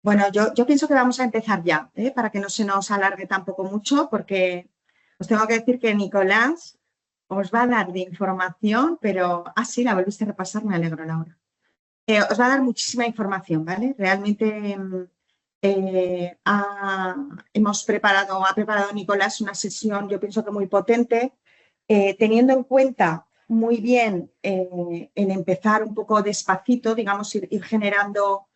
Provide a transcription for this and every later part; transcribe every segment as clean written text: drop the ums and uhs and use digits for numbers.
Bueno, yo pienso que vamos a empezar ya, para que no se nos alargue tampoco mucho, porque os tengo que decir que Nicolás os va a dar de información, pero, sí, la volviste a repasar, me alegro, Laura. Os va a dar muchísima información, ¿vale? Realmente ha preparado Nicolás una sesión, yo pienso que muy potente, teniendo en cuenta muy bien el empezar un poco despacito, digamos, ir generando,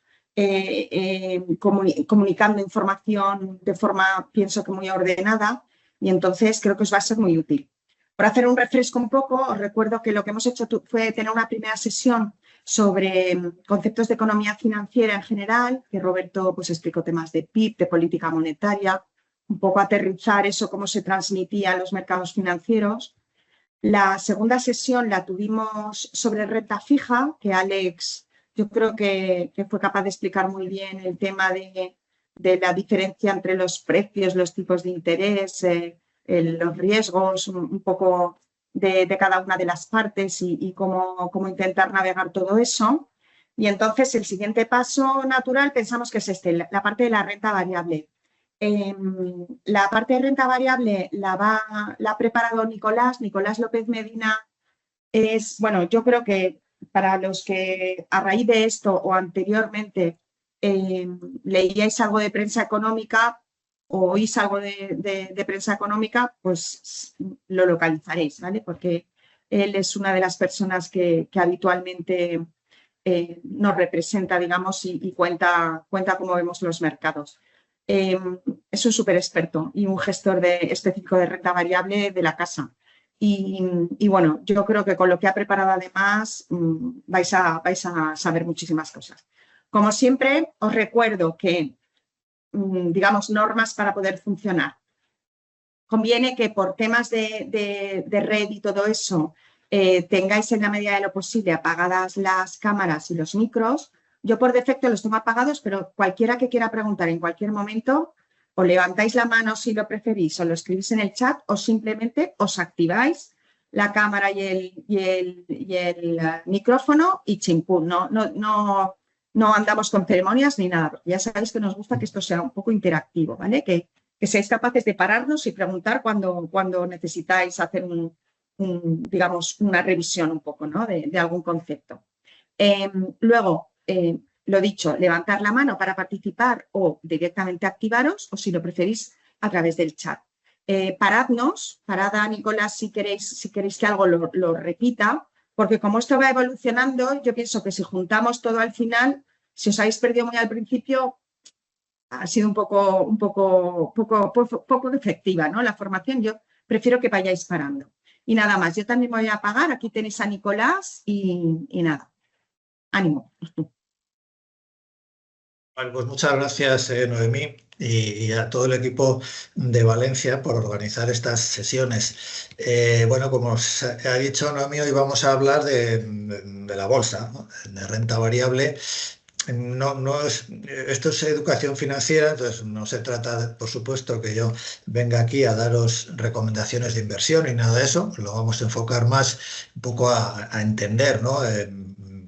comunicando información de forma, pienso que muy ordenada, y entonces creo que os va a ser muy útil. Por hacer un refresco un poco, os recuerdo que lo que hemos hecho fue tener una primera sesión sobre conceptos de economía financiera en general, que Roberto pues explicó temas de PIB, de política monetaria, un poco aterrizar eso, cómo se transmitía a los mercados financieros. La segunda sesión la tuvimos sobre renta fija, que Alex yo creo que fue capaz de explicar muy bien el tema de la diferencia entre los precios, los tipos de interés, los riesgos, un poco de cada una de las partes y cómo intentar navegar todo eso. Y entonces el siguiente paso natural pensamos que es la parte de la renta variable. La parte de renta variable la ha preparado Nicolás López Medina. Bueno, yo creo que para los que a raíz de esto o anteriormente leíais algo de prensa económica o oís algo de prensa económica, pues lo localizaréis, ¿vale? Porque él es una de las personas que habitualmente nos representa, digamos, y cuenta cómo vemos los mercados. Es un súper experto y un gestor específico de renta variable de la casa. Y bueno, yo creo que con lo que ha preparado además vais a saber muchísimas cosas. Como siempre, os recuerdo que, digamos, normas para poder funcionar. Conviene que por temas de red y todo eso tengáis en la medida de lo posible apagadas las cámaras y los micros. Yo por defecto los tengo apagados, pero cualquiera que quiera preguntar en cualquier momento, o levantáis la mano si lo preferís, o lo escribís en el chat, o simplemente os activáis la cámara y el micrófono y chimpún. No andamos con ceremonias ni nada, porque ya sabéis que nos gusta que esto sea un poco interactivo, ¿vale? Que seáis capaces de pararnos y preguntar cuando necesitáis hacer digamos, una revisión un poco, ¿no? de algún concepto. Luego, lo dicho, levantar la mano para participar o directamente activaros, o si lo preferís, a través del chat. Parad a Nicolás si queréis que algo lo repita, porque como esto va evolucionando, yo pienso que si juntamos todo al final, si os habéis perdido muy al principio, ha sido un poco efectiva, ¿no? La formación, yo prefiero que vayáis parando. Y nada más, yo también me voy a apagar, aquí tenéis a Nicolás y nada, ánimo. Vale, pues muchas gracias, Noemí, y a todo el equipo de Valencia por organizar estas sesiones. Bueno, como os ha dicho Noemí, hoy vamos a hablar de la bolsa, ¿no? De renta variable. Esto es educación financiera, entonces no se trata, por supuesto, que yo venga aquí a daros recomendaciones de inversión y nada de eso. Lo vamos a enfocar más un poco a entender, ¿no?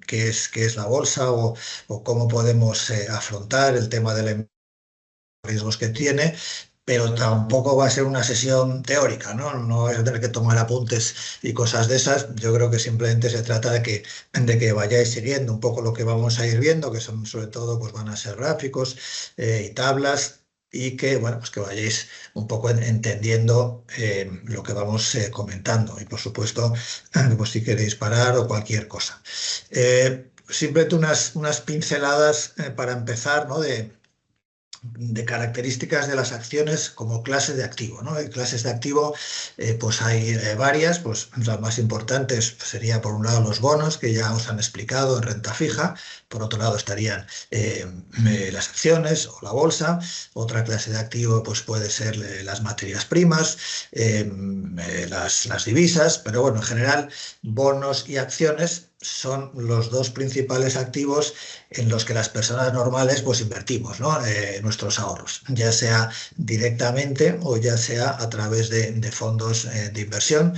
Qué es la bolsa o cómo podemos afrontar el tema de los riesgos que tiene. Pero tampoco va a ser una sesión teórica, ¿no? No vais a tener que tomar apuntes y cosas de esas. Yo creo que simplemente se trata de que vayáis siguiendo un poco lo que vamos a ir viendo, que son sobre todo, pues van a ser gráficos y tablas, y que, bueno, pues que vayáis un poco entendiendo lo que vamos comentando. Y por supuesto, pues si queréis parar o cualquier cosa. Simplemente unas pinceladas para empezar, ¿no? De características de las acciones como clase de activo, ¿no? Hay clases de activo, pues hay varias, pues las más importantes sería por un lado los bonos, que ya os han explicado en renta fija, por otro lado estarían las acciones o la bolsa. Otra clase de activo pues puede ser las materias primas, las divisas, pero bueno, en general bonos y acciones son los dos principales activos en los que las personas normales pues invertimos, ¿no? Nuestros ahorros, ya sea directamente o ya sea a través de fondos de inversión,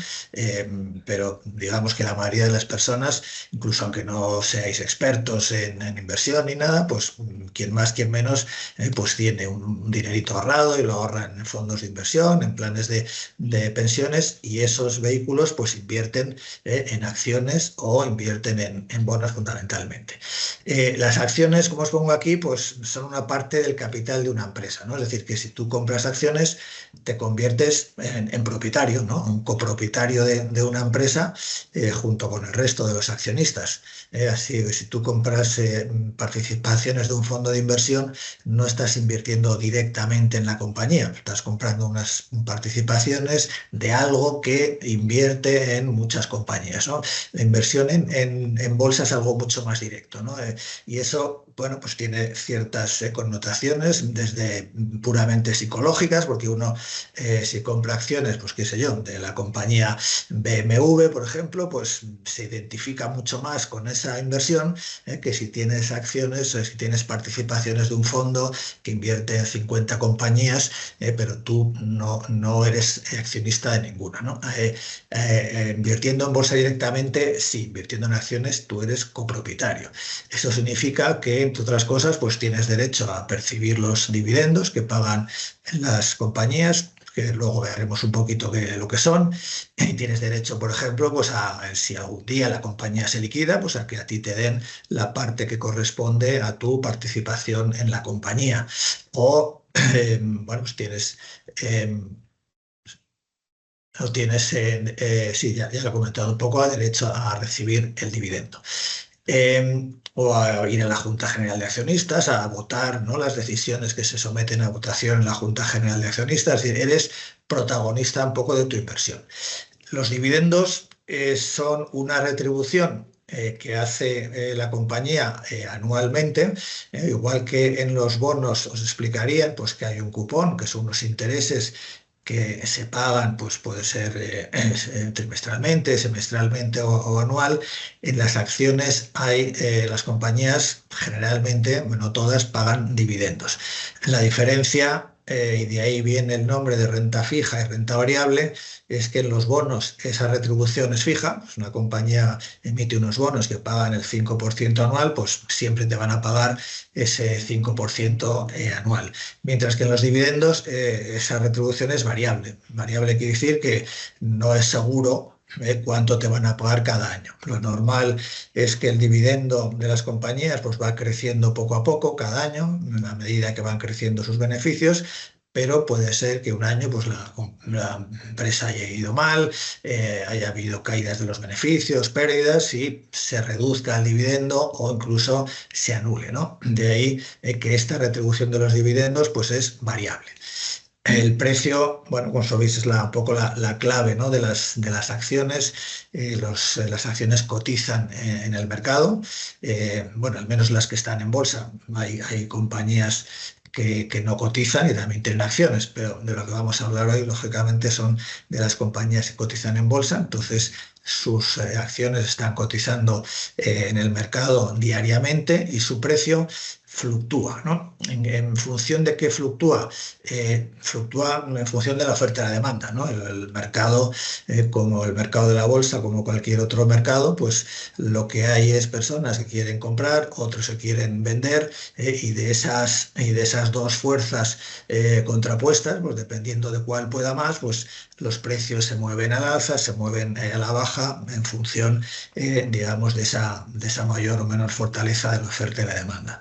pero digamos que la mayoría de las personas, incluso aunque no seáis expertos en inversión ni nada, pues quien más, quien menos, pues tiene un dinerito ahorrado y lo ahorra en fondos de inversión, en planes de pensiones, y esos vehículos pues invierten en acciones o invierten en bonos fundamentalmente. Las acciones, como os pongo aquí, pues son una parte del capital de una empresa, ¿no? Es decir, que si tú compras acciones, te conviertes en propietario, ¿no? Un copropietario de una empresa junto con el resto de los accionistas. Así, si tú compras participaciones de un fondo de inversión, no estás invirtiendo directamente en la compañía, estás comprando unas participaciones de algo que invierte en muchas compañías, ¿no? La inversión en bolsa es algo mucho más directo, ¿no? Y eso, bueno, pues tiene ciertas connotaciones, desde puramente psicológicas, porque uno, si compra acciones, pues qué sé yo, de la compañía BMW, por ejemplo, pues se identifica mucho más con esa inversión que si tienes acciones o si tienes participaciones de un fondo que invierte en 50 compañías, pero tú no eres accionista de ninguna, ¿no? Invirtiendo en bolsa directamente, sí, invirtiendo en acciones, tú eres copropietario. Eso significa que, entre otras cosas, pues tienes derecho a percibir los dividendos que pagan las compañías, que luego veremos un poquito lo que son, y tienes derecho, por ejemplo, pues si algún día la compañía se liquida, pues a que a ti te den la parte que corresponde a tu participación en la compañía. O, bueno, pues sí, ya lo he comentado un poco, a derecho a recibir el dividendo. O a ir a la Junta General de Accionistas a votar, ¿no?, las decisiones que se someten a votación en la Junta General de Accionistas. Es decir, eres protagonista un poco de tu inversión. Los dividendos son una retribución que hace la compañía anualmente, igual que en los bonos os explicarían pues, que hay un cupón, que son unos intereses que se pagan, pues puede ser trimestralmente, semestralmente o anual. En las acciones las compañías generalmente, no todas, pagan dividendos. La diferencia, y de ahí viene el nombre de renta fija y renta variable, es que en los bonos esa retribución es fija. Pues una compañía emite unos bonos que pagan el 5% anual, pues siempre te van a pagar ese 5% anual. Mientras que en los dividendos esa retribución es variable. Variable quiere decir que no es seguro cuánto te van a pagar cada año. Lo normal es que el dividendo de las compañías pues, va creciendo poco a poco cada año, a medida que van creciendo sus beneficios, pero puede ser que un año pues, la empresa haya ido mal, haya habido caídas de los beneficios, pérdidas, y se reduzca el dividendo o incluso se anule, ¿no? De ahí que esta retribución de los dividendos pues, es variable. El precio, bueno, como sabéis, es un poco la clave, ¿no?, de las acciones. Las acciones cotizan en el mercado, bueno, al menos las que están en bolsa. Hay compañías que no cotizan y también tienen acciones, pero de lo que vamos a hablar hoy, lógicamente, son de las compañías que cotizan en bolsa. Entonces, sus acciones están cotizando en el mercado diariamente y su precio fluctúa, ¿no? ¿En función de qué fluctúa? Fluctúa en función de la oferta y la demanda, ¿no? El mercado, como el mercado de la bolsa, como cualquier otro mercado, pues lo que hay es personas que quieren comprar, otros que quieren vender, y de esas dos fuerzas contrapuestas, pues dependiendo de cuál pueda más, pues los precios se mueven al alza, se mueven a la baja en función, digamos, de esa mayor o menor fortaleza de la oferta y la demanda.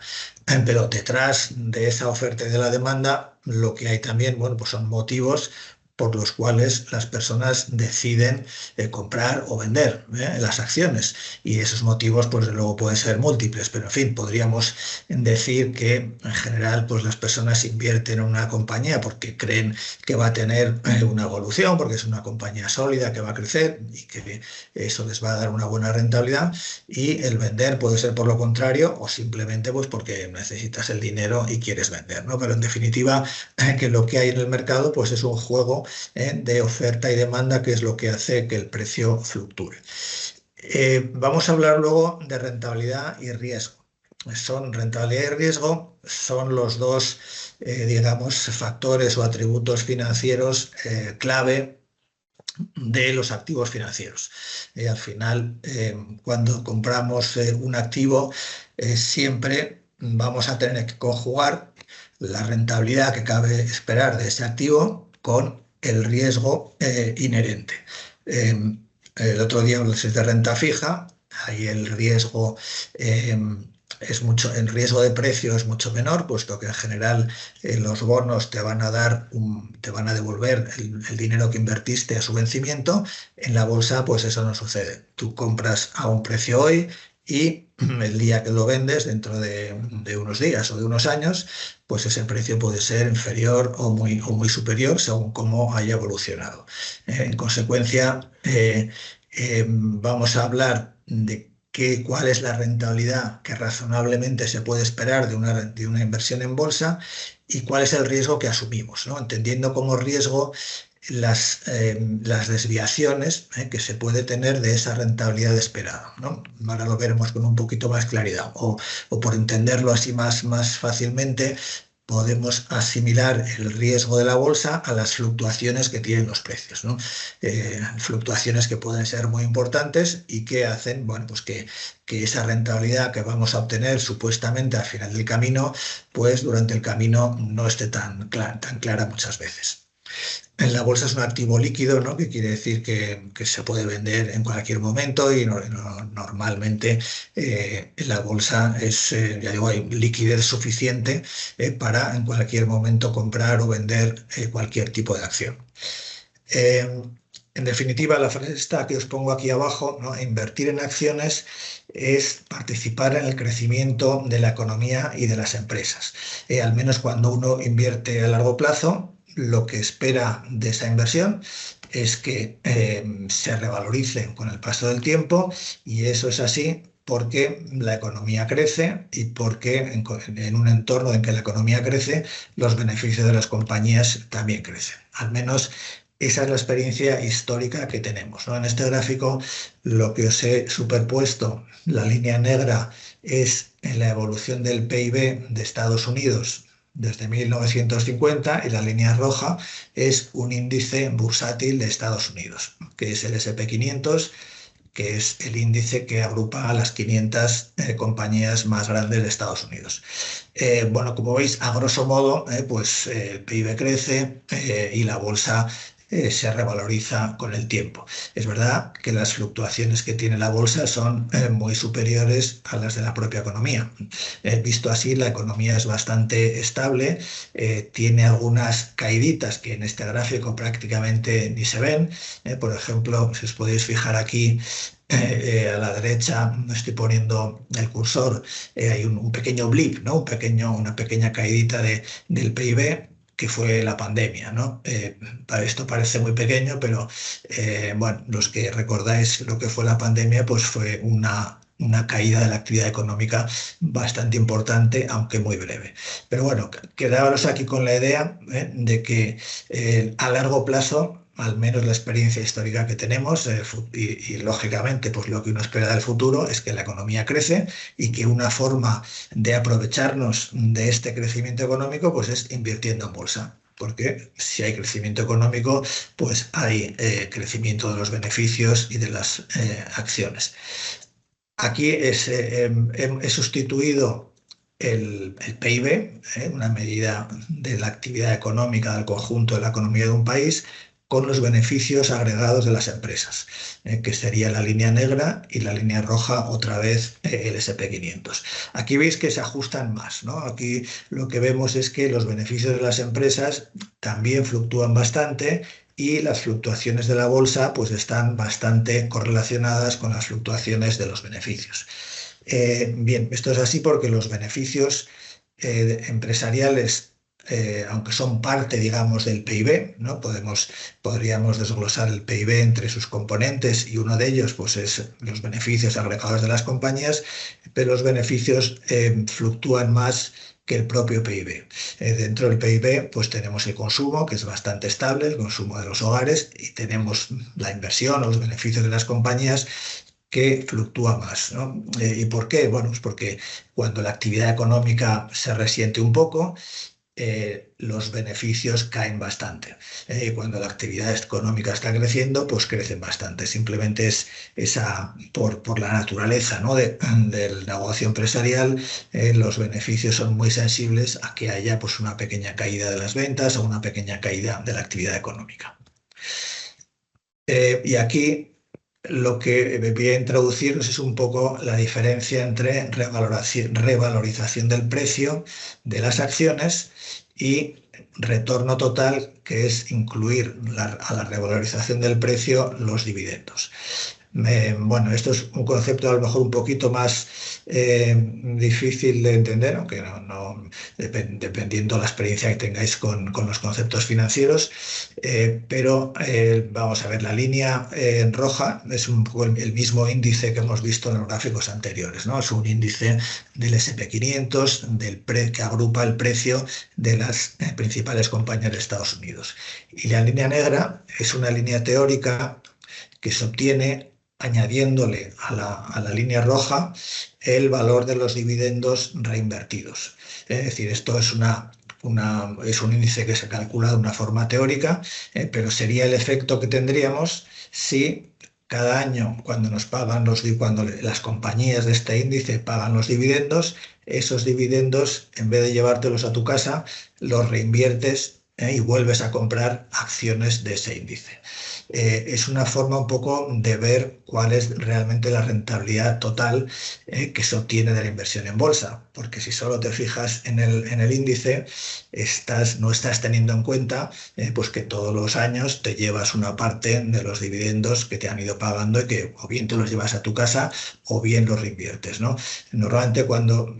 Pero detrás de esa oferta y de la demanda, lo que hay también, bueno, pues son motivos por los cuales las personas deciden comprar o vender las acciones. Y esos motivos, pues de luego pueden ser múltiples, pero en fin, podríamos decir que en general pues las personas invierten en una compañía porque creen que va a tener una evolución, porque es una compañía sólida que va a crecer y que eso les va a dar una buena rentabilidad. Y el vender puede ser por lo contrario, o simplemente pues porque necesitas el dinero y quieres vender, ¿no? Pero en definitiva, que lo que hay en el mercado pues es un juego de oferta y demanda, que es lo que hace que el precio fluctúe. Vamos a hablar luego de rentabilidad y riesgo. son rentabilidad y riesgo, son los dos, digamos, factores o atributos financieros clave de los activos financieros. Al final, cuando compramos un activo, siempre vamos a tener que conjugar la rentabilidad que cabe esperar de ese activo con el riesgo inherente. El otro día hablamos de renta fija, ahí el riesgo es mucho, el riesgo de precio es mucho menor, puesto que en general los bonos te van a dar te van a devolver el dinero que invertiste a su vencimiento. En la bolsa, pues eso no sucede. Tú compras a un precio hoy y el día que lo vendes, dentro de unos días o de unos años, pues ese precio puede ser inferior o muy superior según cómo haya evolucionado. En consecuencia, vamos a hablar de cuál es la rentabilidad que razonablemente se puede esperar de una inversión en bolsa y cuál es el riesgo que asumimos, ¿no? Entendiendo como riesgo las desviaciones que se puede tener de esa rentabilidad esperada, ¿no? Ahora lo veremos con un poquito más claridad o por entenderlo así más fácilmente, podemos asimilar el riesgo de la bolsa a las fluctuaciones que tienen los precios, ¿no? Fluctuaciones que pueden ser muy importantes y que hacen, bueno, pues que esa rentabilidad que vamos a obtener supuestamente al final del camino, pues durante el camino no esté tan clara muchas veces. En la bolsa es un activo líquido, ¿no? Que quiere decir que se puede vender en cualquier momento y normalmente en la bolsa ya digo, hay liquidez suficiente para en cualquier momento comprar o vender cualquier tipo de acción. Eh, en definitiva, la frase esta que os pongo aquí abajo, ¿no? Invertir en acciones es participar en el crecimiento de la economía y de las empresas. Al menos cuando uno invierte a largo plazo, lo que espera de esa inversión es que se revalorice con el paso del tiempo, y eso es así porque la economía crece y porque en un entorno en que la economía crece, los beneficios de las compañías también crecen. Al menos esa es la experiencia histórica que tenemos, ¿no? En este gráfico lo que os he superpuesto, la línea negra es la evolución del PIB de Estados Unidos desde 1950 y la línea roja es un índice bursátil de Estados Unidos, que es el S&P 500, que es el índice que agrupa a las 500 compañías más grandes de Estados Unidos. Bueno, como veis, a grosso modo, pues el PIB crece y la bolsa se revaloriza con el tiempo. Es verdad que las fluctuaciones que tiene la bolsa son muy superiores a las de la propia economía. Visto así, la economía es bastante estable, tiene algunas caíditas que en este gráfico prácticamente ni se ven. Por ejemplo, si os podéis fijar aquí, a la derecha, estoy poniendo el cursor, hay un pequeño blip, ¿no? Una pequeña caídita del PIB, que fue la pandemia, ¿no? Esto parece muy pequeño, pero bueno, los que recordáis lo que fue la pandemia, pues fue una caída de la actividad económica bastante importante, aunque muy breve. Pero bueno, quedábamos aquí con la idea de que a largo plazo, al menos la experiencia histórica que tenemos y lógicamente pues lo que uno espera del futuro es que la economía crece y que una forma de aprovecharnos de este crecimiento económico pues es invirtiendo en bolsa. Porque si hay crecimiento económico, pues hay crecimiento de los beneficios y de las acciones. Aquí he sustituido el PIB, una medida de la actividad económica del conjunto de la economía de un país, con los beneficios agregados de las empresas, que sería la línea negra y la línea roja, otra vez el S&P 500. Aquí veis que se ajustan más, ¿no? Aquí lo que vemos es que los beneficios de las empresas también fluctúan bastante y las fluctuaciones de la bolsa pues están bastante correlacionadas con las fluctuaciones de los beneficios. Bien, esto es así porque los beneficios empresariales, aunque son parte, digamos, del PIB, ¿no? Podríamos desglosar el PIB entre sus componentes y uno de ellos pues, es los beneficios agregados de las compañías, pero los beneficios fluctúan más que el propio PIB. Dentro del PIB pues tenemos el consumo, que es bastante estable, el consumo de los hogares, y tenemos la inversión o los beneficios de las compañías, que fluctúa más, ¿no? ¿Y por qué? Bueno, pues porque cuando la actividad económica se resiente un poco, los beneficios caen bastante. Cuando la actividad económica está creciendo, pues crecen bastante. Simplemente es por la naturaleza, ¿no? Del negocio empresarial, los beneficios son muy sensibles a que haya pues, una pequeña caída de las ventas o una pequeña caída de la actividad económica. Y aquí lo que voy a introduciros es un poco la diferencia entre revalorización del precio de las acciones y retorno total, que es incluir a la revalorización del precio los dividendos. Bueno, esto es un concepto a lo mejor un poquito más difícil de entender, aunque dependiendo de la experiencia que tengáis con los conceptos financieros, pero vamos a ver, la línea roja es un poco el mismo índice que hemos visto en los gráficos anteriores, ¿no? Es un índice del S&P 500 que agrupa el precio de las principales compañías de Estados Unidos. Y la línea negra es una línea teórica que se obtiene añadiéndole a la línea roja el valor de los dividendos reinvertidos. Es decir, esto es es un índice que se calcula de una forma teórica, pero sería el efecto que tendríamos si cada año, cuando cuando las compañías de este índice pagan los dividendos, esos dividendos, en vez de llevártelos a tu casa, los reinviertes y vuelves a comprar acciones de ese índice. Es una forma un poco de ver cuál es realmente la rentabilidad total que se obtiene de la inversión en bolsa, porque si solo te fijas en el índice, no estás teniendo en cuenta pues que todos los años te llevas una parte de los dividendos que te han ido pagando y que o bien te los llevas a tu casa o bien los reinviertes, ¿no? Normalmente cuando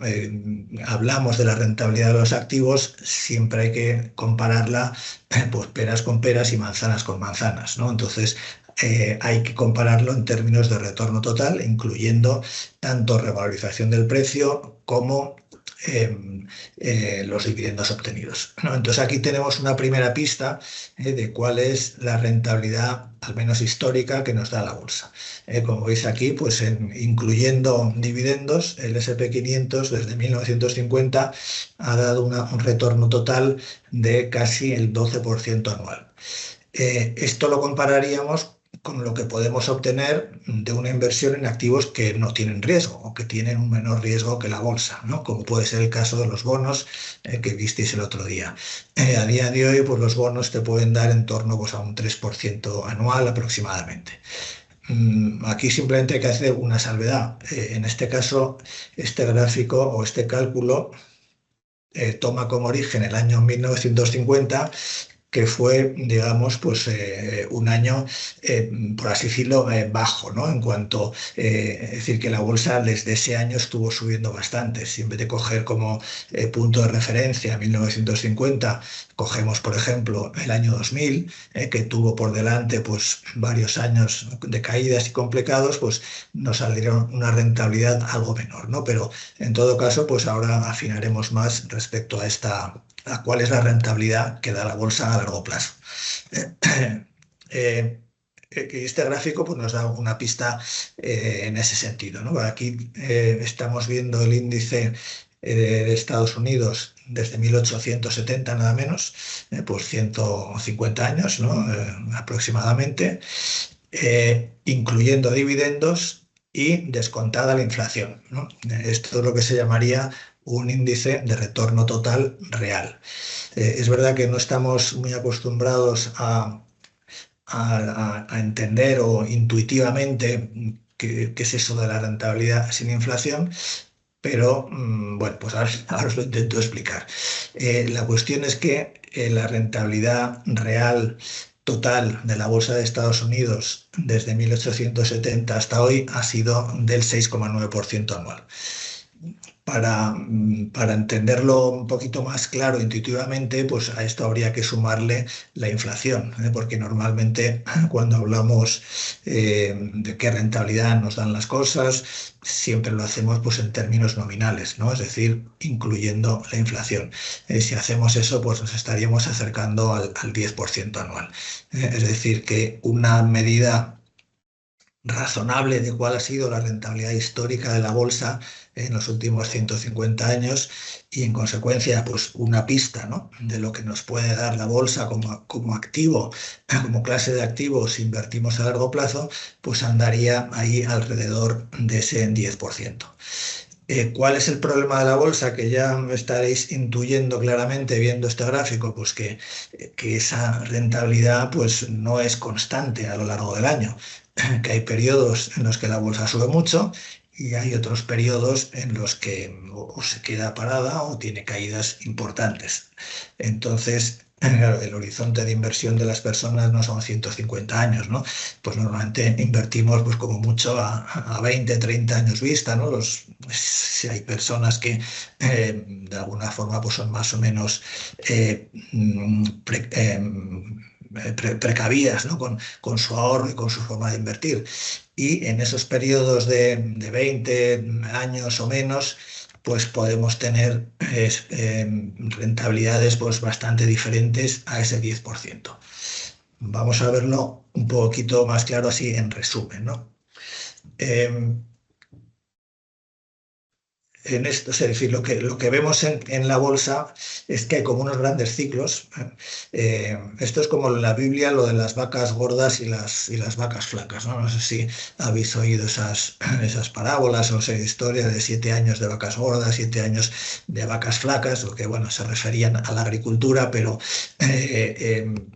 hablamos de la rentabilidad de los activos, siempre hay que compararla pues peras con peras y manzanas con manzanas, ¿no? Entonces hay que compararlo en términos de retorno total, incluyendo tanto revalorización del precio como los dividendos obtenidos, ¿no? Entonces aquí tenemos una primera pista de cuál es la rentabilidad, al menos histórica, que nos da la bolsa. Como veis aquí, pues incluyendo dividendos, el S&P 500 desde 1950 ha dado un retorno total de casi el 12% anual. Esto lo compararíamos con lo que podemos obtener de una inversión en activos que no tienen riesgo o que tienen un menor riesgo que la bolsa, ¿no? Como puede ser el caso de los bonos que visteis el otro día. A día de hoy, pues los bonos te pueden dar en torno pues, a un 3% anual aproximadamente. Aquí simplemente hay que hacer una salvedad. En este caso, este gráfico o este cálculo toma como origen el año 1950, que fue, digamos, pues un año, por así decirlo, bajo, ¿no? En cuanto, es decir, que la bolsa desde ese año estuvo subiendo bastante. Si en vez de coger como punto de referencia 1950, cogemos, por ejemplo, el año 2000, que tuvo por delante pues varios años de caídas y complicados, pues nos saldría una rentabilidad algo menor, ¿no? Pero en todo caso, pues ahora afinaremos más respecto a cuál es la rentabilidad que da la bolsa a largo plazo. Este gráfico pues, nos da una pista en ese sentido, ¿no? Aquí estamos viendo el índice de Estados Unidos desde 1870 nada menos, pues 150 años, ¿no? Aproximadamente, incluyendo dividendos y descontada la inflación, ¿no? Esto es lo que se llamaría un índice de retorno total real. Es verdad que no estamos muy acostumbrados a entender o intuitivamente qué es eso de la rentabilidad sin inflación, pero bueno, pues ahora os lo intento explicar. La cuestión es que la rentabilidad real total de la bolsa de Estados Unidos desde 1870 hasta hoy ha sido del 6,9% anual. Para entenderlo un poquito más claro intuitivamente, pues a esto habría que sumarle la inflación, porque normalmente cuando hablamos de qué rentabilidad nos dan las cosas, siempre lo hacemos pues en términos nominales, ¿no? Es decir, incluyendo la inflación. Si hacemos eso, pues nos estaríamos acercando al 10% anual. Es decir, que una medida razonable de cuál ha sido la rentabilidad histórica de la bolsa en los últimos 150 años y en consecuencia pues una pista, ¿no?, de lo que nos puede dar la bolsa como activo, como clase de activos si invertimos a largo plazo, pues andaría ahí alrededor de ese 10%. ¿Cuál es el problema de la bolsa? Que ya estaréis intuyendo claramente viendo este gráfico, pues que esa rentabilidad pues no es constante a lo largo del año, que hay periodos en los que la bolsa sube mucho y hay otros periodos en los que o se queda parada o tiene caídas importantes. Entonces, claro, el horizonte de inversión de las personas no son 150 años, ¿no? Pues normalmente invertimos pues como mucho a 20, 30 años vista, ¿no? Si hay personas que de alguna forma pues son más o menos precavidas, ¿no?, con su ahorro y con su forma de invertir. Y en esos periodos de 20 años o menos, pues podemos tener rentabilidades pues bastante diferentes a ese 10%. Vamos a verlo un poquito más claro así en resumen, ¿no? En esto, es decir, lo que vemos en la bolsa es que hay como unos grandes ciclos. Esto es como en la Biblia, lo de las vacas gordas y las vacas flacas, ¿no? No sé si habéis oído esas parábolas o esa historia de 7 años de vacas gordas, 7 años de vacas flacas, lo que bueno, se referían a la agricultura, pero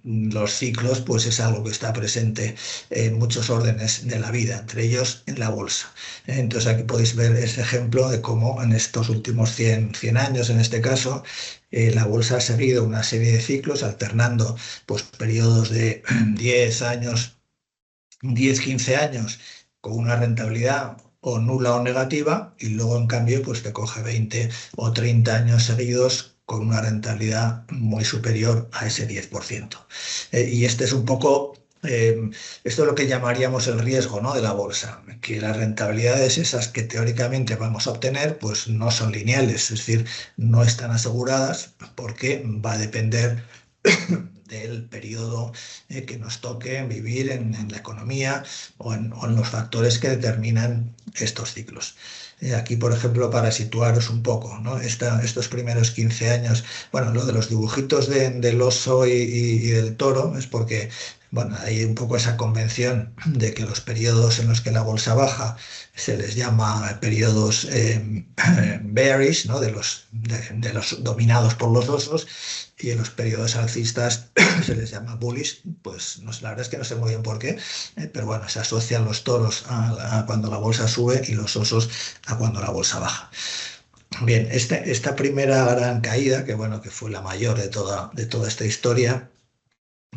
los ciclos pues es algo que está presente en muchos órdenes de la vida, entre ellos en la bolsa. Entonces aquí podéis ver ese ejemplo de cómo en estos últimos 100 años, en este caso, la bolsa ha seguido una serie de ciclos alternando pues, periodos de 10 años, 10, 15 años con una rentabilidad o nula o negativa y luego en cambio pues te coge 20 o 30 años seguidos con una rentabilidad muy superior a ese 10%. Y este es un poco esto es lo que llamaríamos el riesgo, ¿no?, de la bolsa, que las rentabilidades esas que teóricamente vamos a obtener pues no son lineales, es decir, no están aseguradas porque va a depender del periodo que nos toque vivir en la economía o en los factores que determinan estos ciclos. Aquí, por ejemplo, para situaros un poco, ¿no?, estos primeros 15 años, bueno, lo de los dibujitos del oso y del toro es porque bueno, hay un poco esa convención de que los periodos en los que la bolsa baja se les llama periodos bearish, ¿no?, de los dominados por los osos, y en los periodos alcistas se les llama bullish. Pues no sé, la verdad es que no sé muy bien por qué, pero bueno, se asocian los toros a cuando la bolsa sube y los osos a cuando la bolsa baja. Bien, esta primera gran caída, que bueno, que fue la mayor de toda esta historia,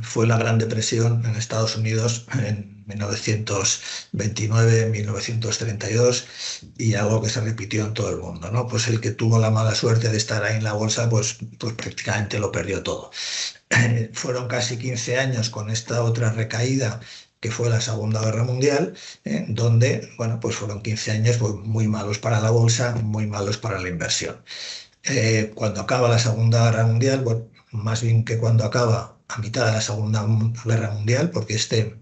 fue la Gran Depresión en Estados Unidos en 1929-1932 y algo que se repitió en todo el mundo, ¿no? Pues el que tuvo la mala suerte de estar ahí en la bolsa, pues prácticamente lo perdió todo. Fueron casi 15 años con esta otra recaída que fue la Segunda Guerra Mundial, donde, bueno, pues fueron 15 años pues, muy malos para la bolsa, muy malos para la inversión. Cuando acaba la Segunda Guerra Mundial, bueno, más bien que cuando acaba a mitad de la Segunda Guerra Mundial, porque este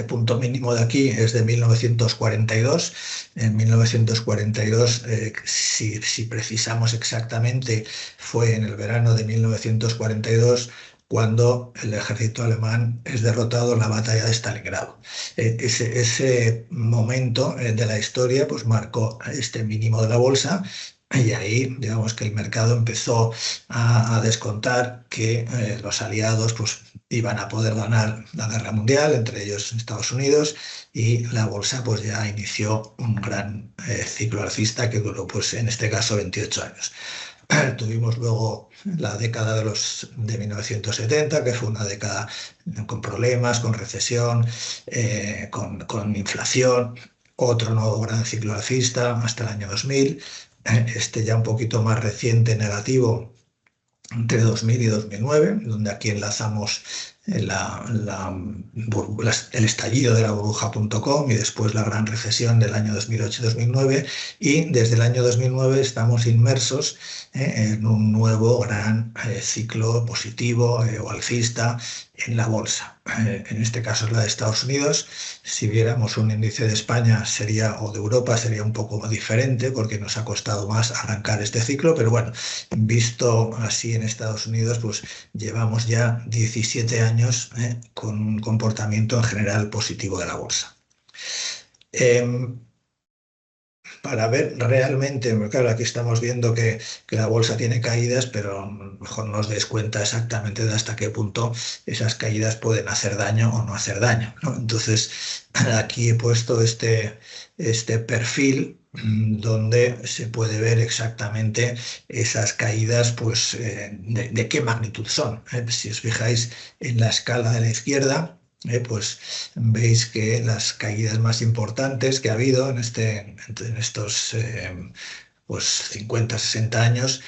punto mínimo de aquí es de 1942. En 1942, si precisamos exactamente, fue en el verano de 1942 cuando el ejército alemán es derrotado en la batalla de Stalingrado. Ese momento de la historia pues, marcó este mínimo de la bolsa. Y ahí, digamos que el mercado empezó a descontar que los aliados pues, iban a poder ganar la guerra mundial, entre ellos Estados Unidos, y la bolsa pues, ya inició un gran ciclo alcista que duró, pues, en este caso, 28 años. Tuvimos luego la década de 1970, que fue una década con problemas, con recesión, con inflación, otro nuevo gran ciclo alcista hasta el año 2000. Este ya un poquito más reciente negativo entre 2000 y 2009, donde aquí enlazamos el estallido de la burbuja.com y después la gran recesión del año 2008-2009, y desde el año 2009 estamos inmersos en un nuevo gran ciclo positivo o alcista en la bolsa. En este caso es la de Estados Unidos. Si viéramos un índice de España o de Europa sería un poco diferente porque nos ha costado más arrancar este ciclo, pero bueno, visto así en Estados Unidos, pues llevamos ya 17 años con un comportamiento en general positivo de la bolsa. Para ver realmente, porque claro, aquí estamos viendo que la bolsa tiene caídas, pero mejor no os des cuenta exactamente de hasta qué punto esas caídas pueden hacer daño o no hacer daño, ¿no? Entonces, aquí he puesto este perfil donde se puede ver exactamente esas caídas, pues, de qué magnitud son. Si os fijáis en la escala de la izquierda, pues veis que las caídas más importantes que ha habido en estos pues 50, 60 años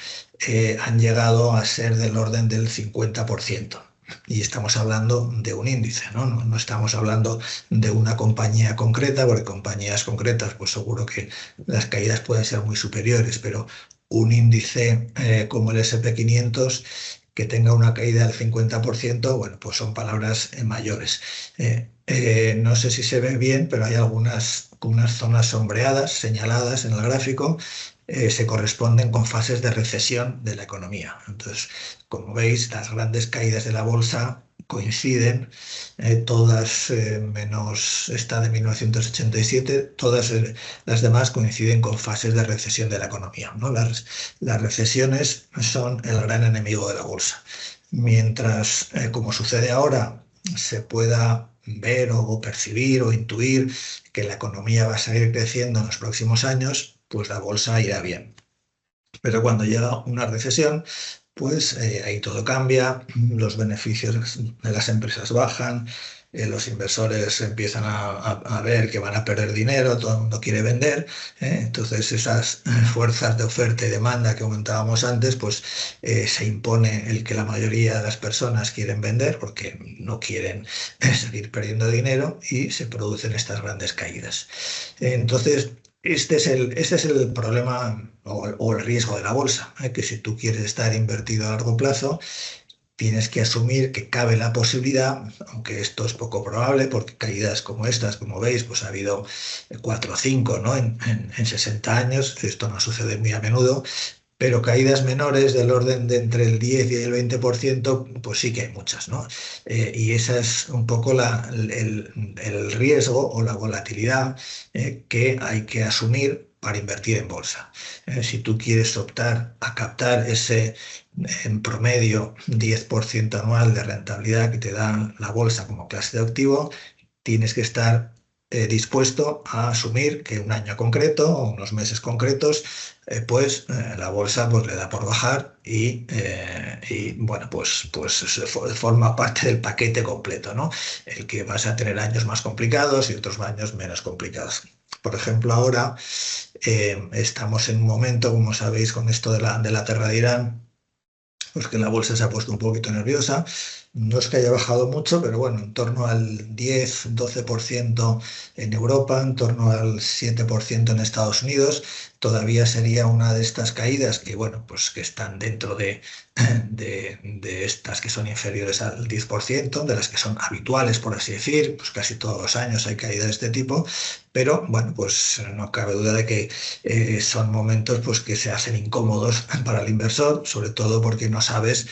han llegado a ser del orden del 50%. Y estamos hablando de un índice, ¿no? No estamos hablando de una compañía concreta, porque compañías concretas, pues seguro que las caídas pueden ser muy superiores, pero un índice como el S&P 500 que tenga una caída del 50%, bueno, pues son palabras mayores. No sé si se ve bien, pero hay unas zonas sombreadas, señaladas en el gráfico, se corresponden con fases de recesión de la economía. Entonces, como veis, las grandes caídas de la bolsa coinciden, todas menos esta de 1987, todas las demás coinciden con fases de recesión de la economía, ¿no? Las recesiones son el gran enemigo de la bolsa. Mientras, como sucede ahora, se pueda ver o percibir o intuir que la economía va a seguir creciendo en los próximos años, pues la bolsa irá bien. Pero cuando llega una recesión, pues ahí todo cambia, los beneficios de las empresas bajan, los inversores empiezan a ver que van a perder dinero, todo el mundo quiere vender, entonces esas fuerzas de oferta y demanda que comentábamos antes, pues se impone el que la mayoría de las personas quieren vender porque no quieren seguir perdiendo dinero y se producen estas grandes caídas. Entonces, este es el problema o el riesgo de la bolsa, que si tú quieres estar invertido a largo plazo, tienes que asumir que cabe la posibilidad, aunque esto es poco probable, porque caídas como estas, como veis, pues ha habido 4 o 5, ¿no? En 60 años, esto no sucede muy a menudo, pero caídas menores del orden de entre el 10 y el 20%, pues sí que hay muchas, ¿no? Y esa es un poco el riesgo o la volatilidad que hay que asumir para invertir en bolsa. Si tú quieres optar a captar ese, en promedio, 10% anual de rentabilidad que te da la bolsa como clase de activo, tienes que estar dispuesto a asumir que un año concreto o unos meses concretos, la bolsa pues, le da por bajar y bueno, pues forma parte del paquete completo, ¿no? El que vas a tener años más complicados y otros años menos complicados. Por ejemplo, ahora estamos en un momento, como sabéis, con esto de la guerra de Irán, pues que la bolsa se ha puesto un poquito nerviosa. No es que haya bajado mucho, pero bueno, en torno al 10-12% en Europa, en torno al 7% en Estados Unidos. Todavía sería una de estas caídas que, bueno, pues que están dentro de estas que son inferiores al 10%, de las que son habituales, por así decir, pues casi todos los años hay caídas de este tipo, pero bueno, pues no cabe duda de que son momentos pues, que se hacen incómodos para el inversor, sobre todo porque no sabes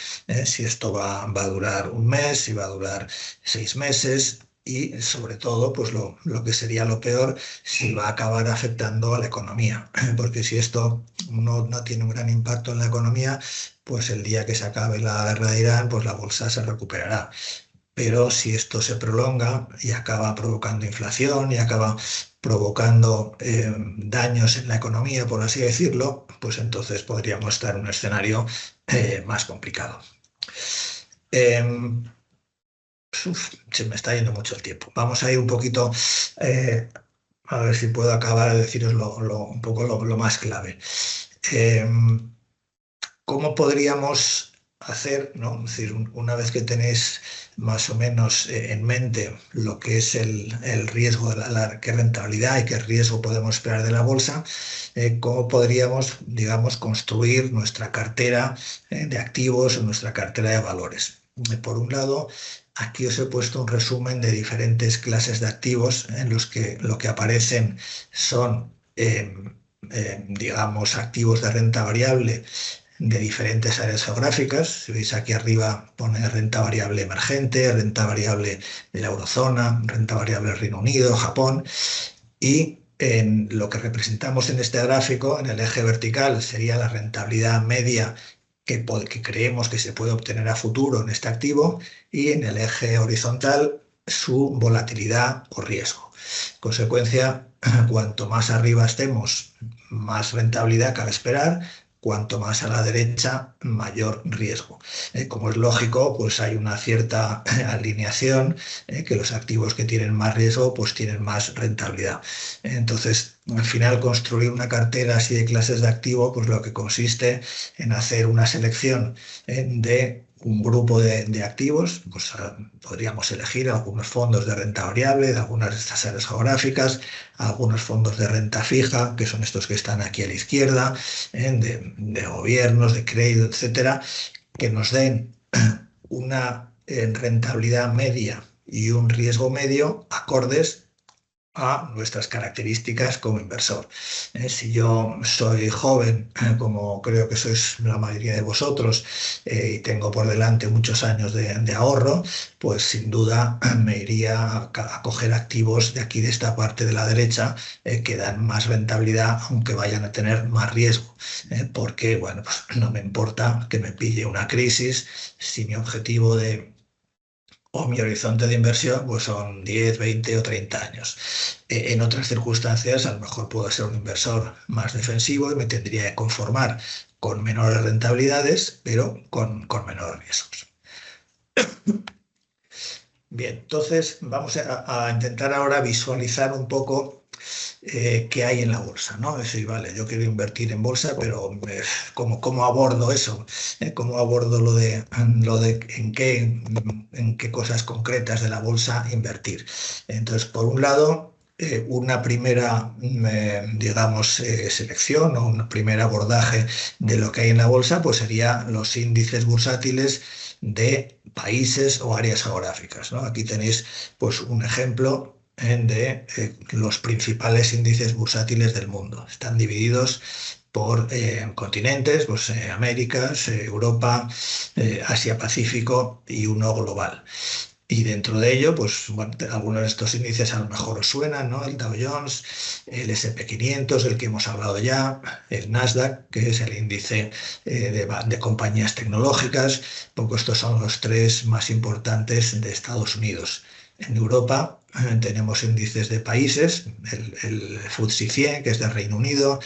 si esto va a durar un mes, si va a durar 6 meses y sobre todo pues lo que sería lo peor, si va a acabar afectando a la economía, porque si esto no tiene un gran impacto en la economía, pues el día que se acabe la guerra de Irán, pues la bolsa se recuperará. Pero si esto se prolonga y acaba provocando inflación y acaba provocando daños en la economía, por así decirlo, pues entonces podríamos estar en un escenario más complicado. Se me está yendo mucho el tiempo. Vamos a ir un poquito, a ver si puedo acabar de deciros un poco lo más clave. ¿Cómo podríamos hacer, ¿no? Es decir, una vez que tenéis más o menos en mente lo que es el riesgo, qué rentabilidad y qué riesgo podemos esperar de la bolsa, cómo podríamos, digamos, construir nuestra cartera de activos o nuestra cartera de valores. Por un lado, aquí os he puesto un resumen de diferentes clases de activos en los que lo que aparecen son, digamos, activos de renta variable de diferentes áreas geográficas. Si veis aquí arriba pone renta variable emergente, renta variable de la eurozona, renta variable del Reino Unido, Japón, y en lo que representamos en este gráfico, en el eje vertical, sería la rentabilidad media que creemos que se puede obtener a futuro en este activo, y en el eje horizontal su volatilidad o riesgo. En consecuencia, cuanto más arriba estemos, más rentabilidad cabe esperar. Cuanto más a la derecha, mayor riesgo. Como es lógico, pues hay una cierta alineación, que los activos que tienen más riesgo pues tienen más rentabilidad. Entonces, al final, construir una cartera así de clases de activo, pues lo que consiste en hacer una selección de un grupo de activos. Pues podríamos elegir algunos fondos de renta variable de algunas de estas áreas geográficas, algunos fondos de renta fija, que son estos que están aquí a la izquierda, de gobiernos, de crédito, etcétera, que nos den una rentabilidad media y un riesgo medio acordes a nuestras características como inversor. Si yo soy joven, como creo que sois la mayoría de vosotros, y tengo por delante muchos años de ahorro, pues sin duda me iría a coger activos de aquí, de esta parte de la derecha, que dan más rentabilidad, aunque vayan a tener más riesgo. Porque, bueno, pues no me importa que me pille una crisis si mi objetivo o mi horizonte de inversión pues son 10, 20 o 30 años. En otras circunstancias, a lo mejor puedo ser un inversor más defensivo y me tendría que conformar con menores rentabilidades, pero con menores riesgos. Bien, entonces vamos a intentar ahora visualizar un poco qué hay en la bolsa, ¿no? Es decir, vale, yo quiero invertir en bolsa, pero ¿cómo abordo eso? ¿Cómo abordo lo de en qué cosas concretas de la bolsa invertir? Entonces, por un lado, una primera, digamos, selección o un primer abordaje de lo que hay en la bolsa, pues sería los índices bursátiles de países o áreas geográficas, ¿no? Aquí tenéis pues un ejemplo de los principales índices bursátiles del mundo. Están divididos por continentes, pues Américas, Europa, Asia-Pacífico y uno global. Y dentro de ello, pues bueno, algunos de estos índices a lo mejor os suenan, ¿no? El Dow Jones, el S&P 500, el que hemos hablado ya, el Nasdaq, que es el índice de compañías tecnológicas. Poco estos son los tres más importantes de Estados Unidos. En Europa tenemos índices de países, el FTSE 100, que es del Reino Unido,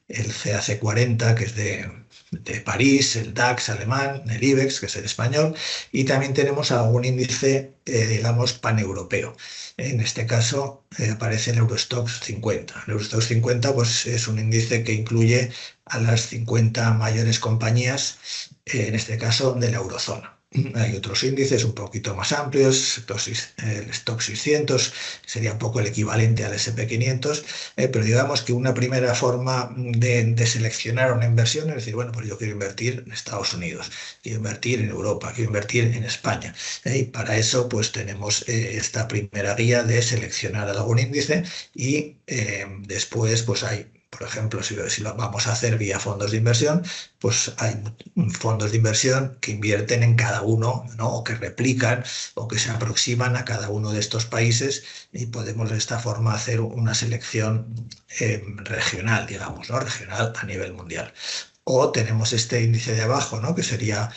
el CAC 40, que es de París, el DAX alemán, el IBEX, que es el español, y también tenemos algún índice, digamos, paneuropeo. En este caso aparece el Eurostoxx 50. El Eurostoxx 50 pues, es un índice que incluye a las 50 mayores compañías, en este caso de la eurozona. Hay otros índices un poquito más amplios, el Stock 600 sería un poco el equivalente al S&P 500, pero digamos que una primera forma de seleccionar una inversión es decir, bueno, pues yo quiero invertir en Estados Unidos, quiero invertir en Europa, quiero invertir en España. Y para eso pues tenemos esta primera guía de seleccionar algún índice y después pues hay... Por ejemplo, si lo vamos a hacer vía fondos de inversión, pues hay fondos de inversión que invierten en cada uno, ¿no? O que replican o que se aproximan a cada uno de estos países y podemos de esta forma hacer una selección regional, digamos, ¿no? Regional a nivel mundial. O tenemos este índice de abajo, ¿no? Que sería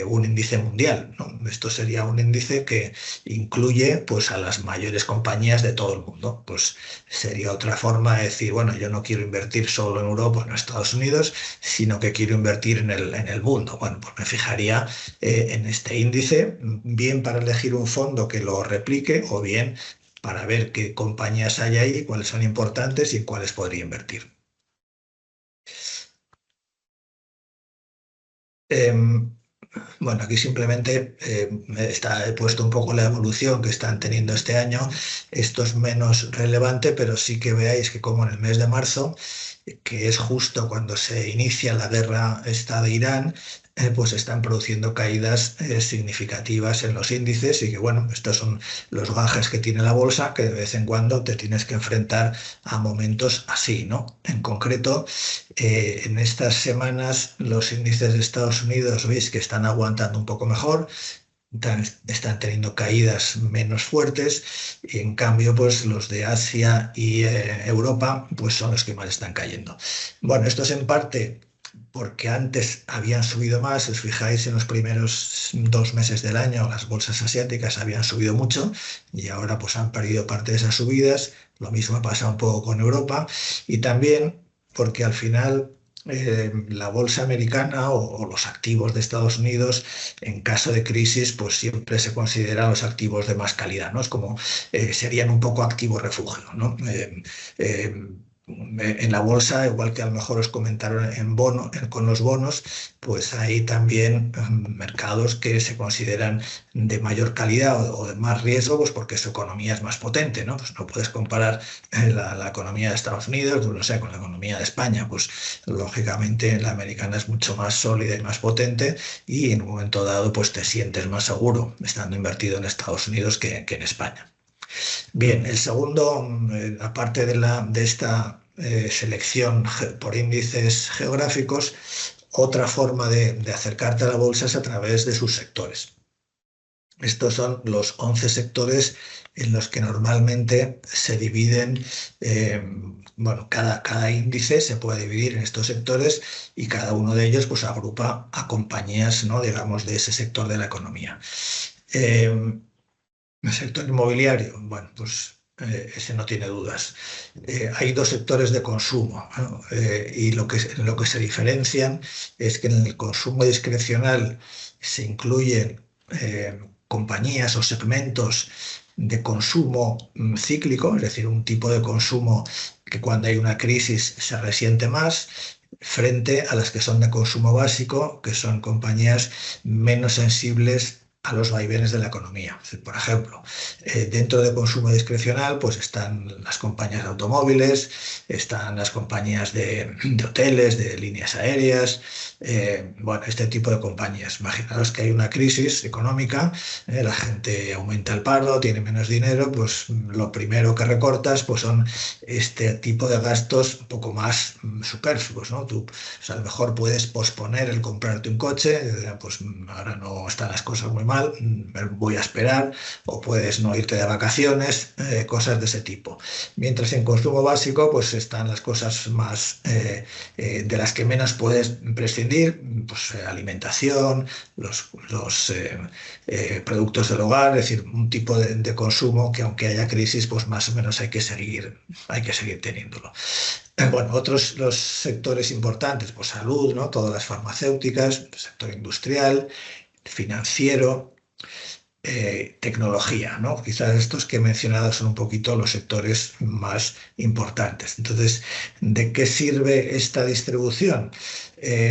un índice mundial, ¿no? Esto sería un índice que incluye pues, a las mayores compañías de todo el mundo. Pues sería otra forma de decir, bueno, yo no quiero invertir solo en Europa o en Estados Unidos, sino que quiero invertir en el mundo. Bueno, pues me fijaría en este índice, bien para elegir un fondo que lo replique o bien para ver qué compañías hay ahí, cuáles son importantes y en cuáles podría invertir. Bueno, aquí simplemente he puesto un poco la evolución que están teniendo este año. Esto es menos relevante, pero sí que veáis que como en el mes de marzo, que es justo cuando se inicia la guerra esta de Irán, pues están produciendo caídas significativas en los índices y que bueno, estos son los gajes que tiene la bolsa, que de vez en cuando te tienes que enfrentar a momentos así, ¿no? En concreto, en estas semanas los índices de Estados Unidos veis que están aguantando un poco mejor, están teniendo caídas menos fuertes y en cambio pues los de Asia y Europa pues son los que más están cayendo. Bueno, esto es en parte porque antes habían subido más, si os fijáis en los primeros 2 meses del año las bolsas asiáticas habían subido mucho y ahora pues han perdido parte de esas subidas, lo mismo pasa un poco con Europa y también porque al final la bolsa americana o los activos de Estados Unidos en caso de crisis pues siempre se consideran los activos de más calidad, ¿no? Es como serían un poco activo refugio, ¿no? En la bolsa, igual que a lo mejor os comentaron con los bonos, pues hay también mercados que se consideran de mayor calidad o de más riesgo, pues porque su economía es más potente, ¿no? Pues no puedes comparar la economía de Estados Unidos, pues no sé, con la economía de España, pues lógicamente la americana es mucho más sólida y más potente y en un momento dado pues te sientes más seguro estando invertido en Estados Unidos que en España. Bien, el segundo, aparte de esta selección por índices geográficos, otra forma de acercarte a la bolsa es a través de sus sectores. Estos son los 11 sectores en los que normalmente se dividen, bueno, cada índice se puede dividir en estos sectores y cada uno de ellos pues agrupa a compañías, ¿no? Digamos, de ese sector de la economía. El sector inmobiliario, bueno, pues ese no tiene dudas. Hay dos sectores de consumo, ¿no? Y lo que se diferencian es que en el consumo discrecional se incluyen compañías o segmentos de consumo cíclico, es decir, un tipo de consumo que cuando hay una crisis se resiente más, frente a las que son de consumo básico, que son compañías menos sensibles a los vaivenes de la economía. Por ejemplo, dentro de consumo discrecional pues están las compañías de automóviles, están las compañías de hoteles, de líneas aéreas, bueno, este tipo de compañías. Imaginaos que hay una crisis económica, la gente aumenta el paro, tiene menos dinero, pues lo primero que recortas pues son este tipo de gastos un poco más superfluos, ¿no? Tú, o sea, a lo mejor puedes posponer el comprarte un coche, pues ahora no están las cosas muy mal, voy a esperar, o puedes no irte de vacaciones, cosas de ese tipo. Mientras en consumo básico, pues están las cosas más de las que menos puedes prescindir, pues alimentación, los productos del hogar, es decir, un tipo de consumo que aunque haya crisis, pues más o menos hay que seguir teniéndolo. Bueno, los sectores importantes, pues salud, ¿no? Todas las farmacéuticas, el sector industrial, financiero, tecnología, ¿no? Quizás estos que he mencionado son un poquito los sectores más importantes. Entonces, ¿de qué sirve esta distribución?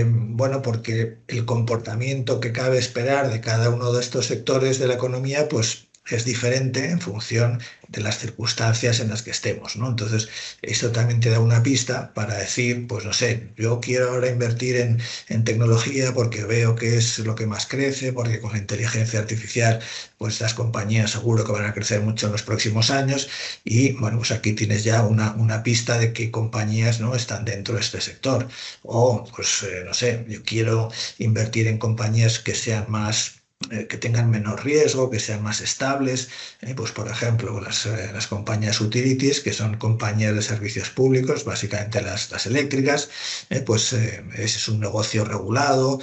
Bueno, porque el comportamiento que cabe esperar de cada uno de estos sectores de la economía, pues es diferente en función de las circunstancias en las que estemos, ¿no? Entonces, esto también te da una pista para decir, pues no sé, yo quiero ahora invertir en tecnología porque veo que es lo que más crece, porque con la inteligencia artificial, pues las compañías seguro que van a crecer mucho en los próximos años y, bueno, pues aquí tienes ya una pista de qué compañías, ¿no? Están dentro de este sector. O, pues, no sé, yo quiero invertir en compañías que sean más que tengan menos riesgo, que sean más estables, pues por ejemplo las compañías utilities, que son compañías de servicios públicos, básicamente las eléctricas, ese es un negocio regulado,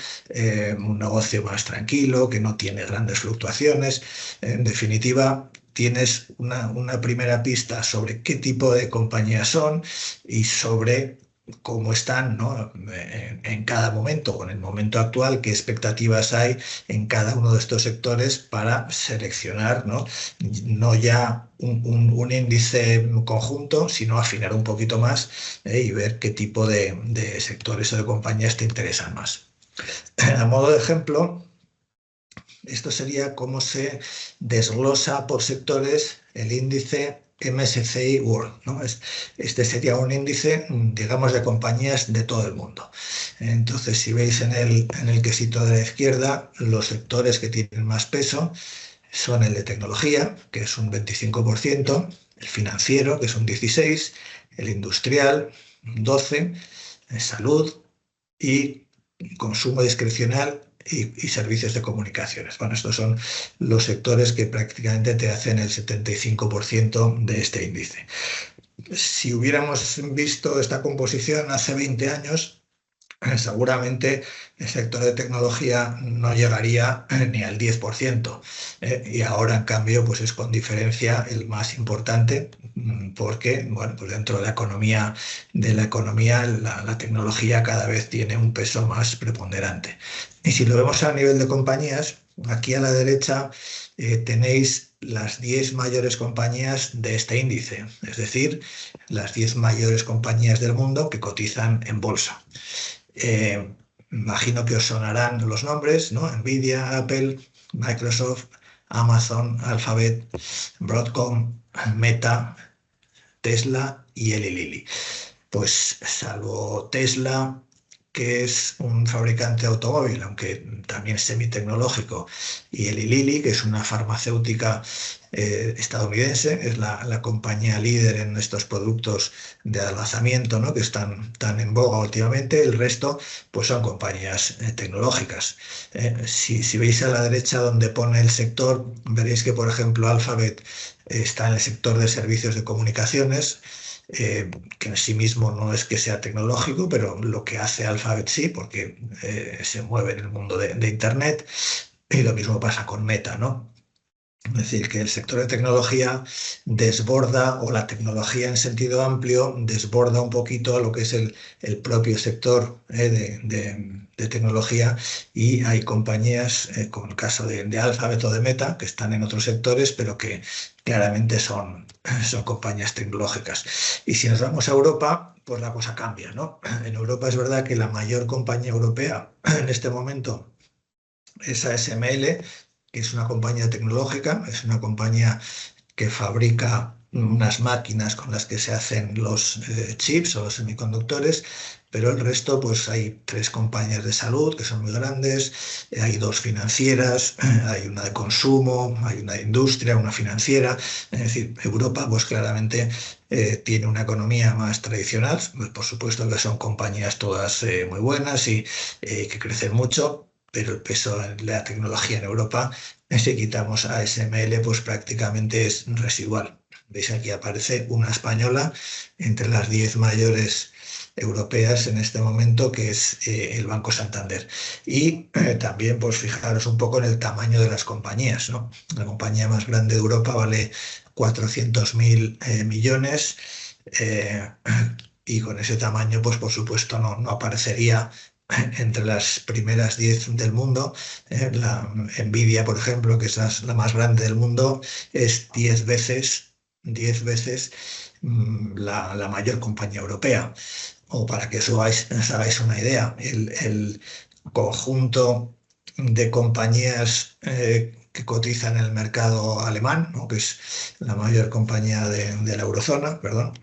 un negocio más tranquilo, que no tiene grandes fluctuaciones, en definitiva. Tienes una primera pista sobre qué tipo de compañías son y sobre cómo están, ¿no? En cada momento o en el momento actual, qué expectativas hay en cada uno de estos sectores para seleccionar, ¿no? No ya un índice conjunto, sino afinar un poquito más y ver qué tipo de sectores o de compañías te interesan más. A modo de ejemplo, Esto sería cómo se desglosa por sectores el índice MSCI World, ¿no? Este sería un índice, digamos, de compañías de todo el mundo. Entonces, si veis en el quesito de la izquierda, los sectores que tienen más peso son el de tecnología, que es un 25%, el financiero, que es un 16%, el industrial, un 12%, salud y consumo discrecional y servicios de comunicaciones. Bueno, estos son los sectores que prácticamente te hacen el 75% de este índice. Si hubiéramos visto esta composición hace 20 años, seguramente el sector de tecnología no llegaría ni al 10%, y ahora en cambio pues es con diferencia el más importante, porque bueno, pues dentro de la economía la tecnología cada vez tiene un peso más preponderante. Y si lo vemos a nivel de compañías, aquí a la derecha tenéis las 10 mayores compañías de este índice, es decir, las 10 mayores compañías del mundo que cotizan en bolsa. Imagino que os sonarán los nombres, ¿no? Nvidia, Apple, Microsoft, Amazon, Alphabet, Broadcom, Meta, Tesla y Eli Lilly. Pues salvo Tesla, que es un fabricante de automóvil, aunque también semitecnológico, y Eli Lilly, que es una farmacéutica estadounidense, es la compañía líder en estos productos de adelgazamiento, ¿no? Que están tan en boga últimamente. El resto pues son compañías tecnológicas. Si veis a la derecha donde pone el sector, veréis que, por ejemplo, Alphabet está en el sector de servicios de comunicaciones, que en sí mismo no es que sea tecnológico, pero lo que hace Alphabet sí, porque se mueve en el mundo de Internet, y lo mismo pasa con Meta, ¿no? Es decir, que el sector de tecnología desborda, o la tecnología en sentido amplio, desborda un poquito a lo que es el propio sector de tecnología, y hay compañías, como el caso de Alphabet o de Meta, que están en otros sectores, pero que claramente son compañías tecnológicas. Y si nos vamos a Europa, pues la cosa cambia, ¿no? En Europa es verdad que la mayor compañía europea en este momento es ASML, que es una compañía tecnológica, es una compañía que fabrica unas máquinas con las que se hacen los chips o los semiconductores, pero el resto, pues hay 3 compañías de salud que son muy grandes, hay 2 financieras, hay una de consumo, hay una de industria, una financiera. Es decir, Europa pues claramente tiene una economía más tradicional, pues, por supuesto que son compañías todas muy buenas y que crecen mucho, pero el peso de la tecnología en Europa, si quitamos a ASML, pues prácticamente es residual. Veis, aquí aparece una española entre las 10 mayores europeas en este momento, que es el Banco Santander. Y también, pues fijaros un poco en el tamaño de las compañías, ¿no? La compañía más grande de Europa vale 400.000 millones, y con ese tamaño, pues por supuesto no aparecería entre las primeras 10 del mundo. La Nvidia, por ejemplo, que es la más grande del mundo, es 10 veces la mayor compañía europea. O para que os hagáis una idea, el conjunto de compañías que cotizan en el mercado alemán, ¿no? Que es la mayor compañía de la eurozona, perdón,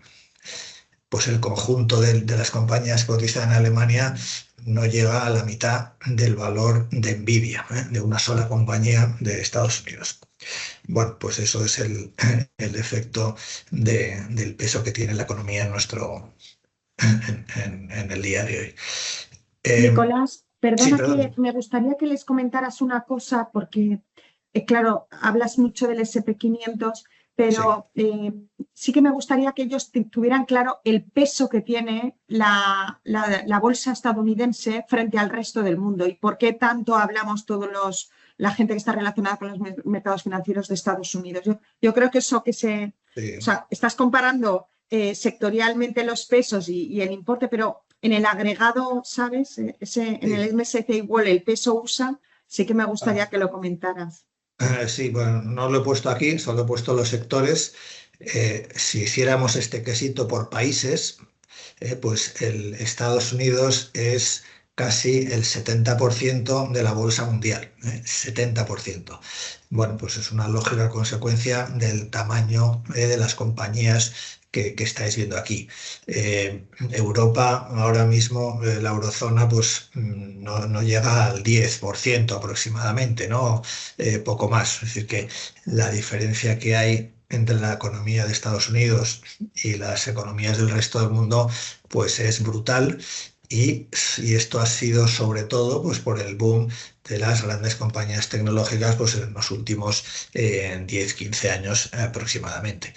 pues el conjunto de las compañías que cotizan en Alemania no llega a la mitad del valor de Nvidia, de una sola compañía de Estados Unidos. Bueno, pues eso es el efecto del peso que tiene la economía en el día de hoy. Nicolás, Sí, perdona, que perdón. me gustaría que les comentaras una cosa, porque, claro, hablas mucho del SP500, Sí. pero sí que me gustaría que ellos tuvieran claro el peso que tiene la bolsa estadounidense frente al resto del mundo, y por qué tanto hablamos la gente que está relacionada con los mercados financieros de Estados Unidos. Yo creo que eso o Sí. sea, estás comparando sectorialmente los pesos y el importe, pero en el agregado, ¿sabes? En el Sí. MSCI World, el peso USA, sí que me Ah. gustaría que lo comentaras. Sí, bueno, no lo he puesto aquí, solo he puesto los sectores. Si hiciéramos este quesito por países, pues el Estados Unidos es casi el 70% de la bolsa mundial, 70%. Bueno, pues es una lógica consecuencia del tamaño de las compañías que estáis viendo aquí. Europa ahora mismo, la eurozona, pues no llega al 10% aproximadamente, ¿no? Poco más. Es decir, que la diferencia que hay entre la economía de Estados Unidos y las economías del resto del mundo, pues es brutal. Y esto ha sido sobre todo pues, por el boom de las grandes compañías tecnológicas pues, en los últimos 10, 15 años aproximadamente.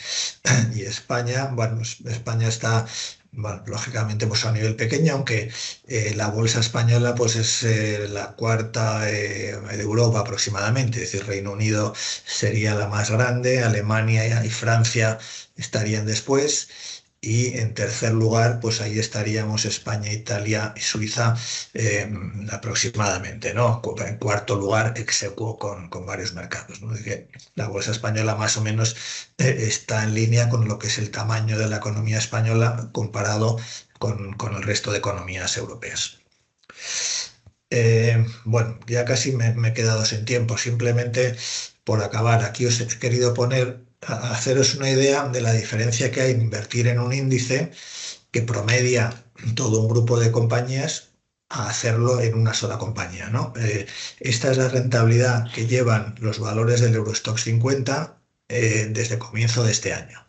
Y España, bueno, España está, bueno, lógicamente pues, a un nivel pequeño, aunque la bolsa española pues, es la cuarta de Europa aproximadamente, es decir, Reino Unido sería la más grande, Alemania y Francia estarían después. Y en tercer lugar, pues ahí estaríamos España, Italia y Suiza aproximadamente, ¿no? En cuarto lugar, ex aequo con varios mercados, ¿no? Es que la bolsa española más o menos está en línea con lo que es el tamaño de la economía española comparado con el resto de economías europeas. Bueno, ya casi me he quedado sin tiempo. Simplemente por acabar, aquí os he querido poner a haceros una idea de la diferencia que hay en invertir en un índice que promedia todo un grupo de compañías a hacerlo en una sola compañía, ¿no? Esta es la rentabilidad que llevan los valores del Eurostoxx 50 desde comienzo de este año.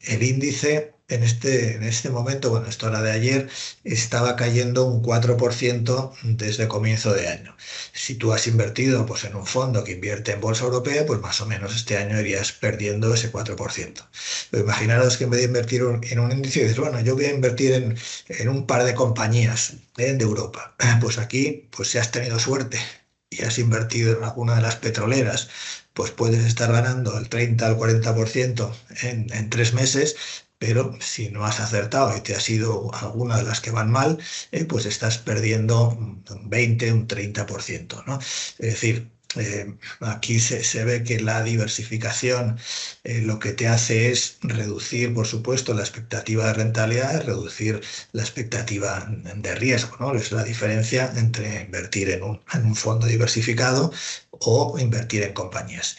El índice en este momento, bueno, esto era de ayer, estaba cayendo un 4% desde comienzo de año. Si tú has invertido pues, en un fondo que invierte en bolsa europea, pues más o menos este año irías perdiendo ese 4%. Pero imaginaros que en vez de invertir en un índice, dices, bueno, yo voy a invertir en un par de compañías de Europa. Pues aquí, pues si has tenido suerte y has invertido en alguna de las petroleras, pues puedes estar ganando el 30 al 40% en 3 meses, pero si no has acertado y te has ido alguna de las que van mal, pues estás perdiendo un 20, un 30%, ¿no? Es decir, aquí se ve que la diversificación lo que te hace es reducir, por supuesto, la expectativa de rentabilidad, reducir la expectativa de riesgo, ¿no? Es la diferencia entre invertir en un fondo diversificado o invertir en compañías.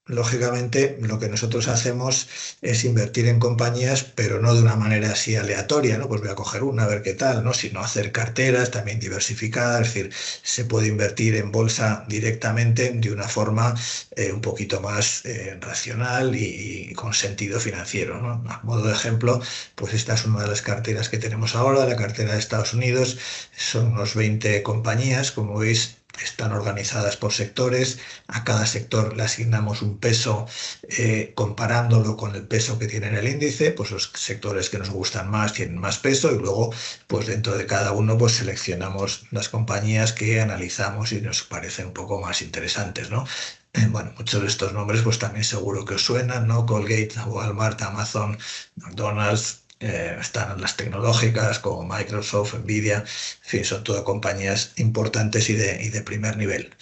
Lógicamente, lo que nosotros hacemos es invertir en compañías, pero no de una manera así aleatoria, ¿no? Pues voy a coger una, a ver qué tal, ¿no? Sino hacer carteras también diversificadas, es decir, se puede invertir en bolsa directamente de una forma un poquito más racional y con sentido financiero, ¿no? A modo de ejemplo, pues esta es una de las carteras que tenemos ahora, la cartera de Estados Unidos, son unos 20 compañías, como veis, están organizadas por sectores, a cada sector le asignamos un peso comparándolo con el peso que tiene en el índice, pues los sectores que nos gustan más tienen más peso y luego pues dentro de cada uno pues seleccionamos las compañías que analizamos y nos parecen un poco más interesantes, ¿no? Bueno, muchos de estos nombres pues también seguro que os suenan, ¿no? Colgate, Walmart, Amazon, McDonald's, están las tecnológicas como Microsoft, Nvidia, en fin, son todas compañías importantes y de primer nivel.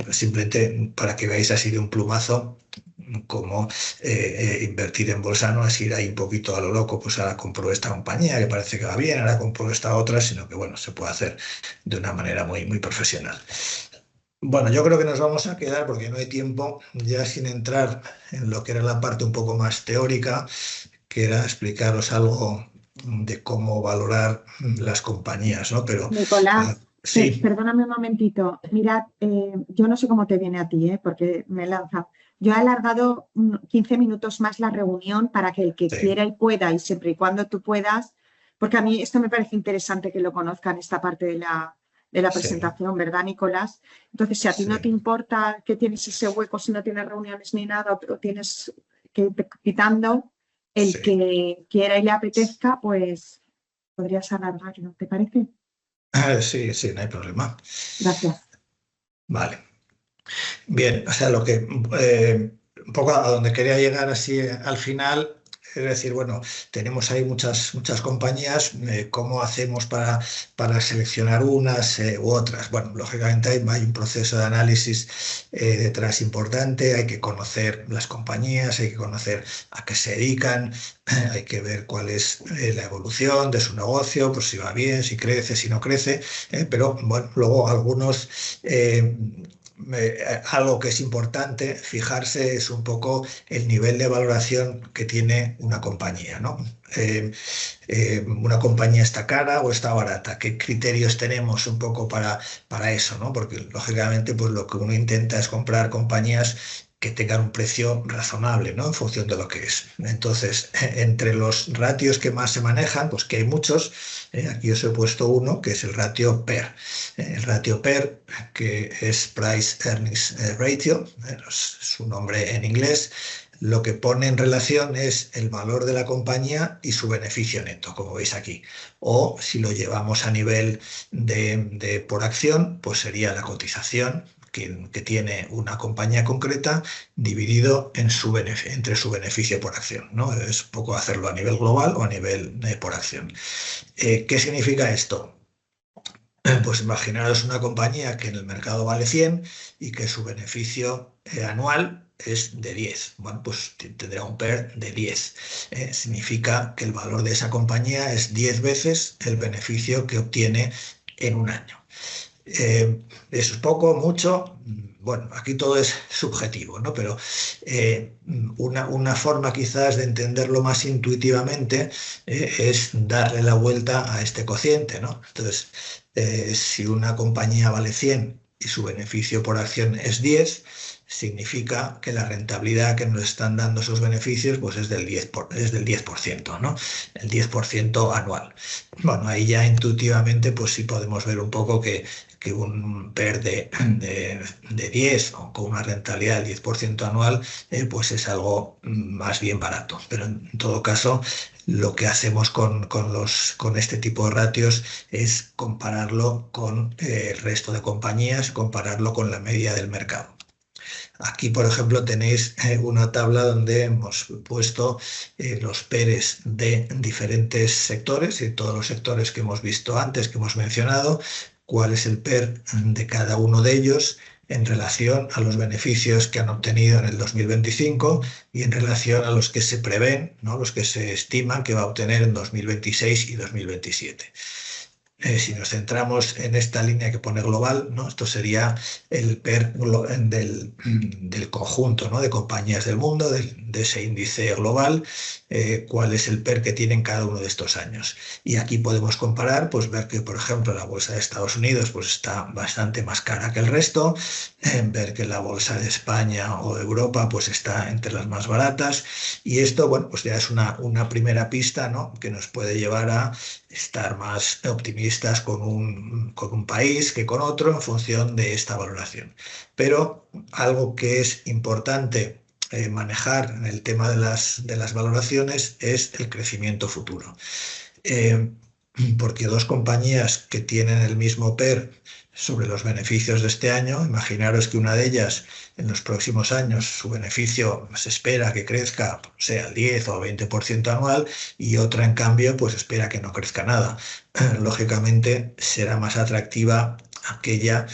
Simplemente para que veáis así de un plumazo cómo invertir en bolsa no es ir ahí un poquito a lo loco, pues ahora compro esta compañía que parece que va bien, ahora compro esta otra, sino que bueno, se puede hacer de una manera muy, muy profesional. Bueno, yo creo que nos vamos a quedar porque no hay tiempo, ya sin entrar en lo que era la parte un poco más teórica, que era explicaros algo de cómo valorar las compañías, ¿no? Pero Nicolás, sí, perdóname un momentito. Mirad, yo no sé cómo te viene a ti, porque me lanza. Yo he alargado 15 minutos más la reunión para que el que sí, quiera y pueda, y siempre y cuando tú puedas, porque a mí esto me parece interesante que lo conozcan, esta parte de la sí, presentación, ¿verdad, Nicolás? Entonces, si a ti no te sí, importa que tienes ese hueco, si no tienes reuniones ni nada, o tienes que ir quitando, el sí. que quiera y le apetezca, pues podrías alargarlo, ¿te parece? Sí, sí, no hay problema. Gracias. Vale. Bien, o sea, lo que un poco a donde quería llegar así al final Es decir, bueno, tenemos ahí muchas compañías, ¿cómo hacemos para seleccionar unas u otras? Bueno, lógicamente hay un proceso de análisis detrás importante, hay que conocer las compañías, hay que conocer a qué se dedican, hay que ver cuál es la evolución de su negocio, pues si va bien, si crece, si no crece, pero bueno, luego algunos... algo que es importante fijarse es un poco el nivel de valoración que tiene una compañía, ¿no? Una compañía está cara o está barata, qué criterios tenemos un poco para eso, ¿no? Porque lógicamente pues lo que uno intenta es comprar compañías que tengan un precio razonable, ¿no? En función de lo que es. Entonces, entre los ratios que más se manejan, pues que hay muchos, aquí os he puesto uno, que es el ratio PER. El ratio PER, que es Price Earnings Ratio, es su nombre en inglés, lo que pone en relación es el valor de la compañía y su beneficio neto, como veis aquí. O si lo llevamos a nivel de por acción, pues sería la cotización que tiene una compañía concreta dividido entre su beneficio por acción, ¿no? Es un poco hacerlo a nivel global o a nivel por acción. ¿Qué significa esto? Pues imaginaros una compañía que en el mercado vale 100 y que su beneficio anual es de 10. Bueno, pues tendrá un PER de 10. Significa que el valor de esa compañía es 10 veces el beneficio que obtiene en un año. ¿Eso es poco, mucho? Bueno, aquí todo es subjetivo, ¿no? Pero una forma quizás de entenderlo más intuitivamente es darle la vuelta a este cociente, ¿no? Entonces, si una compañía vale 100 y su beneficio por acción es 10, significa que la rentabilidad que nos están dando esos beneficios pues es del 10%, ¿no? El 10% anual. Bueno, ahí ya intuitivamente pues sí podemos ver un poco que un PER de 10 o con una rentabilidad del 10% anual, pues es algo más bien barato. Pero en todo caso, lo que hacemos con este tipo de ratios es compararlo con el resto de compañías, compararlo con la media del mercado. Aquí, por ejemplo, tenéis una tabla donde hemos puesto los PERes de diferentes sectores y todos los sectores que hemos visto antes, que hemos mencionado, cuál es el PER de cada uno de ellos en relación a los beneficios que han obtenido en el 2025 y en relación a los que se prevén, ¿no? Los que se estiman que va a obtener en 2026 y 2027. Si nos centramos en esta línea que pone global, ¿no? Esto sería el PER del conjunto, ¿no? De compañías del mundo, de ese índice global, cuál es el PER que tienen cada uno de estos años. Y aquí podemos comparar, pues ver que, por ejemplo, la bolsa de Estados Unidos pues, está bastante más cara que el resto, ver que la bolsa de España o de Europa pues, está entre las más baratas. Y esto, bueno, pues ya es una primera pista, ¿no? Que nos puede llevar a estar más optimistas con un país que con otro en función de esta valoración. Pero algo que es importante manejar en el tema de las valoraciones es el crecimiento futuro. Porque dos compañías que tienen el mismo PER sobre los beneficios de este año, imaginaros que una de ellas en los próximos años su beneficio se espera que crezca, sea el 10 o 20% anual, y otra en cambio pues espera que no crezca nada. Lógicamente será más atractiva aquella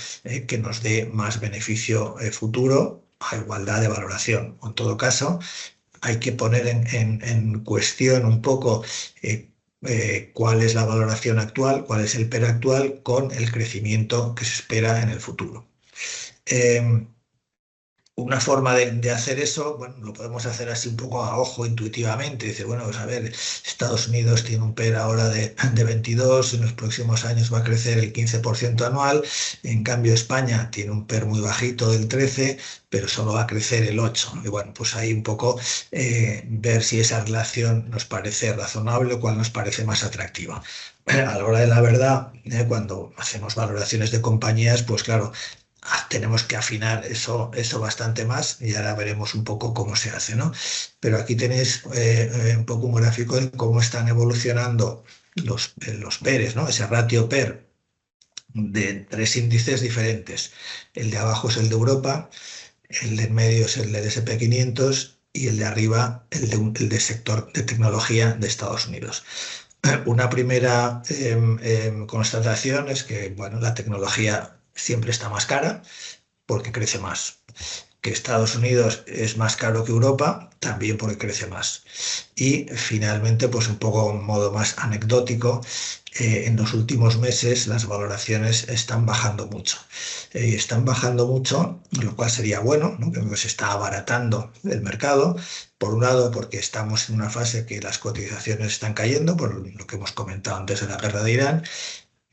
que nos dé más beneficio futuro a igualdad de valoración. En todo caso, hay que poner en cuestión un poco cuál es la valoración actual, cuál es el PER actual con el crecimiento que se espera en el futuro. Una forma de hacer eso, bueno, lo podemos hacer así un poco a ojo intuitivamente. Dice, bueno, pues a ver, Estados Unidos tiene un PER ahora de 22, en los próximos años va a crecer el 15% anual, en cambio España tiene un PER muy bajito del 13, pero solo va a crecer el 8. Y bueno, pues ahí un poco ver si esa relación nos parece razonable o cuál nos parece más atractiva. A la hora de la verdad, cuando hacemos valoraciones de compañías, pues claro, tenemos que afinar eso bastante más y ahora veremos un poco cómo se hace, ¿no? Pero aquí tenéis un poco un gráfico de cómo están evolucionando los PERes, ¿no? Ese ratio PER de tres índices diferentes. El de abajo es el de Europa, el de en medio es el del S&P 500 y el de arriba el de sector de tecnología de Estados Unidos. Una primera constatación es que bueno, la tecnología siempre está más cara porque crece más. Que Estados Unidos es más caro que Europa, también porque crece más. Y finalmente, pues un poco un modo más anecdótico, en los últimos meses las valoraciones están bajando mucho. Y están bajando mucho, lo cual sería bueno, ¿no? Que se está abaratando el mercado. Por un lado, porque estamos en una fase que las cotizaciones están cayendo, por lo que hemos comentado antes de la guerra de Irán,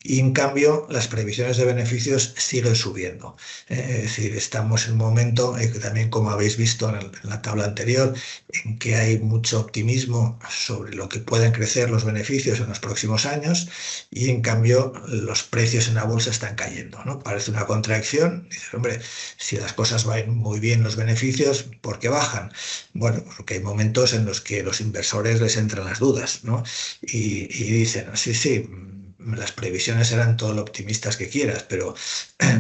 y en cambio, las previsiones de beneficios siguen subiendo. Es decir, estamos en un momento, que también como habéis visto en la tabla anterior, en que hay mucho optimismo sobre lo que pueden crecer los beneficios en los próximos años y en cambio los precios en la bolsa están cayendo, ¿no? Parece una contradicción. Dices, hombre, si las cosas van muy bien los beneficios, ¿por qué bajan? Bueno, porque hay momentos en los que los inversores les entran las dudas, ¿no? Y dicen, sí, sí, las previsiones eran todo lo optimistas que quieras, pero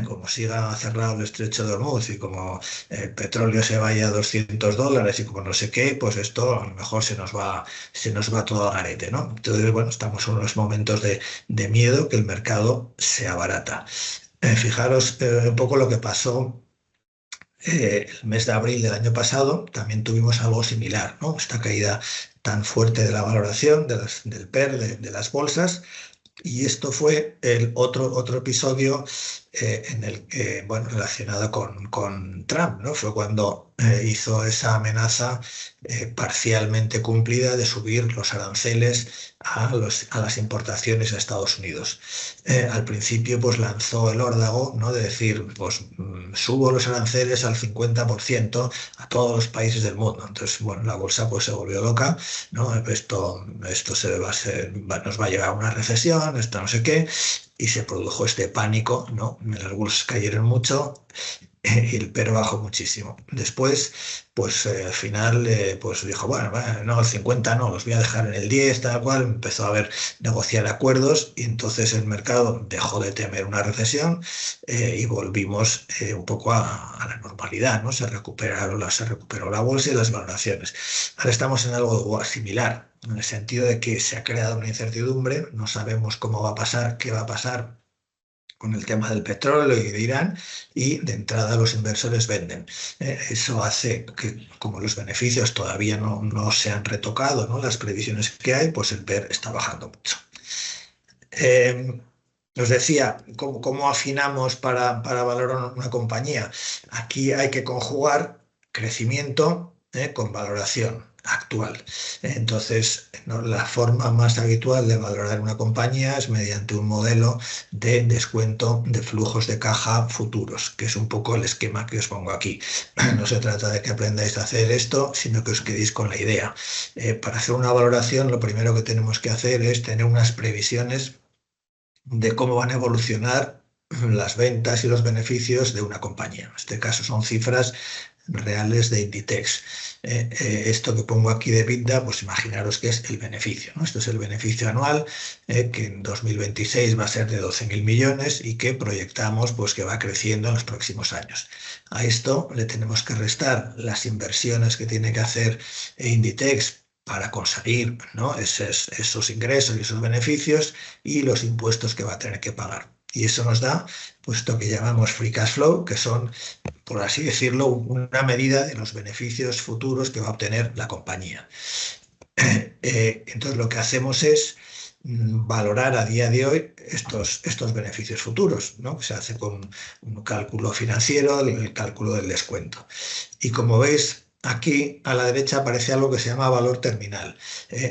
como siga cerrado el estrecho de Hormuz y como el petróleo se vaya a $200 y como no sé qué, pues esto a lo mejor se nos va todo al garete, ¿no? Entonces, bueno, estamos en unos momentos de miedo que el mercado se abarata. Fijaros un poco lo que pasó el mes de abril del año pasado, también tuvimos algo similar, ¿no? Esta caída tan fuerte de la valoración del PER, de las bolsas, y esto fue el otro episodio en el que, bueno, relacionado con Trump, ¿no? Fue cuando hizo esa amenaza parcialmente cumplida de subir los aranceles a las importaciones a Estados Unidos. Al principio, pues lanzó el órdago, ¿no? De decir, pues subo los aranceles al 50% a todos los países del mundo. Entonces, bueno, la bolsa pues se volvió loca, ¿no? Esto nos va a llevar a una recesión, esto no sé qué, y se produjo este pánico, ¿no? Las bolsas cayeron mucho y el PER bajó muchísimo. Después, pues al final, pues dijo, bueno, no, el 50 no, los voy a dejar en el 10, tal cual, empezó a haber negociar acuerdos y entonces el mercado dejó de temer una recesión y volvimos un poco a la normalidad, ¿no? Se recuperó la bolsa y las valoraciones. Ahora estamos en algo similar, en el sentido de que se ha creado una incertidumbre, no sabemos cómo va a pasar, qué va a pasar con el tema del petróleo y de Irán, y de entrada los inversores venden. Eso hace que, como los beneficios todavía no se han retocado, ¿no? Las previsiones que hay, pues el PER está bajando mucho. Os decía, ¿cómo afinamos para valorar una compañía? Aquí hay que conjugar crecimiento con valoración actual. Entonces, ¿no? La forma más habitual de valorar una compañía es mediante un modelo de descuento de flujos de caja futuros, que es un poco el esquema que os pongo aquí. No se trata de que aprendáis a hacer esto, sino que os quedéis con la idea. Para hacer una valoración, lo primero que tenemos que hacer es tener unas previsiones de cómo van a evolucionar las ventas y los beneficios de una compañía. En este caso son cifras reales de Inditex. Esto que pongo aquí de EBITDA, pues imaginaros que es el beneficio, ¿no? Esto es el beneficio anual que en 2026 va a ser de 12.000 millones y que proyectamos pues, que va creciendo en los próximos años. A esto le tenemos que restar las inversiones que tiene que hacer Inditex para conseguir, ¿no? esos ingresos y esos beneficios y los impuestos que va a tener que pagar. Y eso nos da pues, esto que llamamos free cash flow, que son, por así decirlo, una medida de los beneficios futuros que va a obtener la compañía. Entonces lo que hacemos es valorar a día de hoy estos beneficios futuros, ¿no? Que se hace con un cálculo financiero, el cálculo del descuento. Y como veis, aquí a la derecha aparece algo que se llama valor terminal.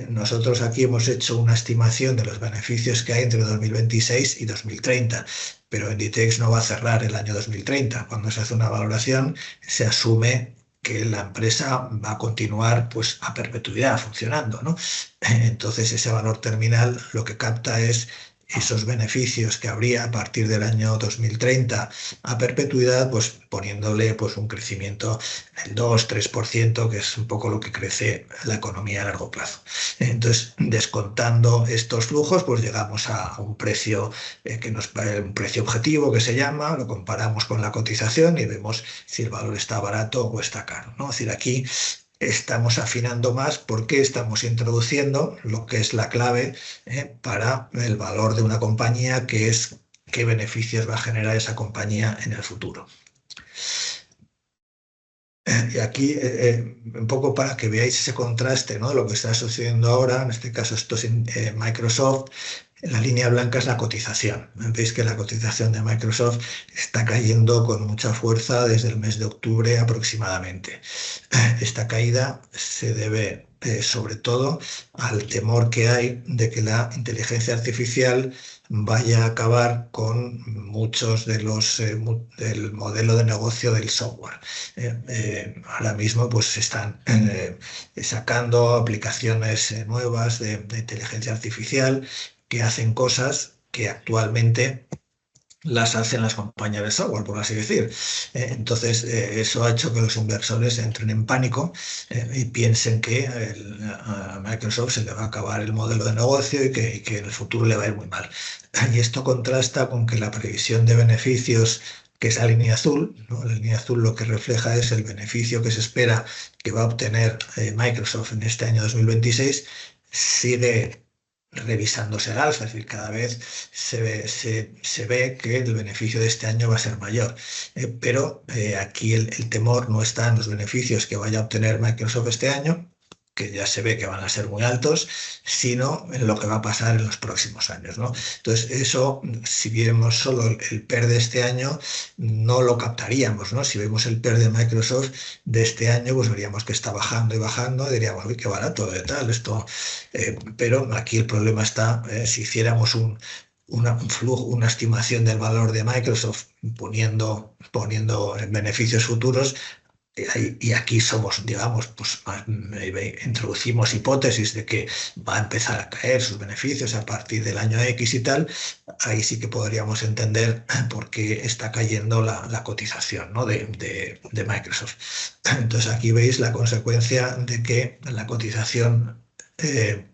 Nosotros aquí hemos hecho una estimación de los beneficios que hay entre 2026 y 2030, pero Inditex no va a cerrar el año 2030. Cuando se hace una valoración, se asume que la empresa va a continuar pues, a perpetuidad funcionando, ¿no? Entonces ese valor terminal lo que capta es esos beneficios que habría a partir del año 2030 a perpetuidad, pues poniéndole pues, un crecimiento del 2-3%, que es un poco lo que crece la economía a largo plazo. Entonces, descontando estos flujos, pues llegamos a un precio un precio objetivo que se llama, lo comparamos con la cotización y vemos si el valor está barato o está caro, ¿no? Es decir, aquí estamos afinando más porque estamos introduciendo lo que es la clave para el valor de una compañía, que es qué beneficios va a generar esa compañía en el futuro. Y aquí, un poco para que veáis ese contraste, ¿no?, de lo que está sucediendo ahora. En este caso esto es Microsoft. La línea blanca es la cotización. Veis que la cotización de Microsoft está cayendo con mucha fuerza desde el mes de octubre aproximadamente. Esta caída se debe sobre todo al temor que hay de que la inteligencia artificial vaya a acabar con muchos de los del modelo de negocio del software. Ahora mismo pues se están sacando aplicaciones nuevas de inteligencia artificial que hacen cosas que actualmente las hacen las compañías de software, por así decir. Entonces, eso ha hecho que los inversores entren en pánico y piensen que a Microsoft se le va a acabar el modelo de negocio y que en el futuro le va a ir muy mal. Y esto contrasta con que la previsión de beneficios, que es la línea azul, ¿no? La línea azul lo que refleja es el beneficio que se espera que va a obtener Microsoft en este año 2026, sigue revisándose al alza, es decir, cada vez se ve que el beneficio de este año va a ser mayor. Pero aquí el temor no está en los beneficios que vaya a obtener Microsoft este año, que ya se ve que van a ser muy altos, sino en lo que va a pasar en los próximos años, ¿no? Entonces, eso, si viéramos solo el PER de este año, no lo captaríamos, ¿no? Si vemos el PER de Microsoft de este año, pues veríamos que está bajando y bajando, y diríamos, uy, qué barato de tal, esto. Pero aquí el problema está, si hiciéramos un flujo, una estimación del valor de Microsoft poniendo en beneficios futuros, y aquí somos, digamos, pues introducimos hipótesis de que va a empezar a caer sus beneficios a partir del año X y tal, ahí sí que podríamos entender por qué está cayendo la cotización, ¿no?, de Microsoft. Entonces aquí veis la consecuencia de que la cotización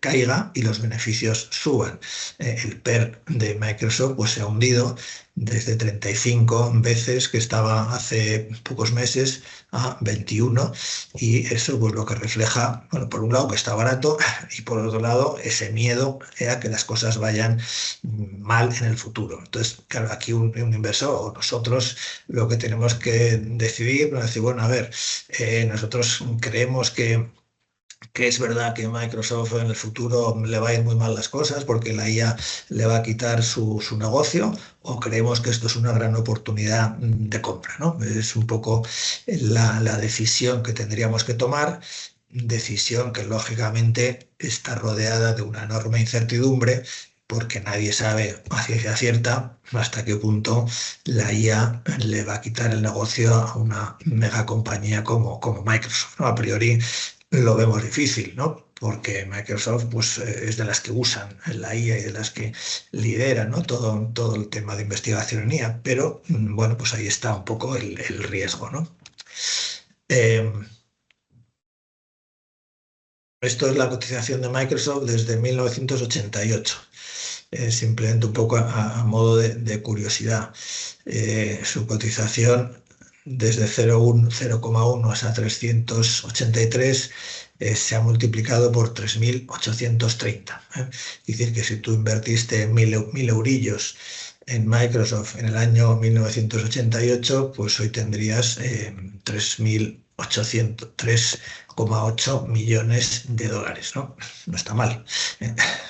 caiga y los beneficios suban. El PER de Microsoft pues se ha hundido desde 35 veces que estaba hace pocos meses a 21, y eso pues lo que refleja, bueno, por un lado que está barato y por otro lado ese miedo a que las cosas vayan mal en el futuro. Entonces, claro, aquí un inversor o nosotros lo que tenemos que decidir es decir, bueno, a ver, nosotros creemos que es verdad que Microsoft en el futuro le va a ir muy mal las cosas porque la IA le va a quitar su negocio, o creemos que esto es una gran oportunidad de compra, ¿no? Es un poco la decisión que tendríamos que tomar, decisión que lógicamente está rodeada de una enorme incertidumbre, porque nadie sabe a ciencia cierta hasta qué punto la IA le va a quitar el negocio a una mega compañía como Microsoft, ¿no? A priori lo vemos difícil, ¿no? Porque Microsoft pues, es de las que usan la IA y de las que lideran, ¿no?, todo el tema de investigación en IA. Pero, bueno, pues ahí está un poco el riesgo, ¿no? Esto es la cotización de Microsoft desde 1988. Simplemente un poco a modo de curiosidad. Su cotización desde 0,1 hasta 383 se ha multiplicado por 3.830. Es decir, que si tú invertiste 1.000 eurillos en Microsoft en el año 1988, pues hoy tendrías 3,8 millones de dólares, ¿no? No está mal.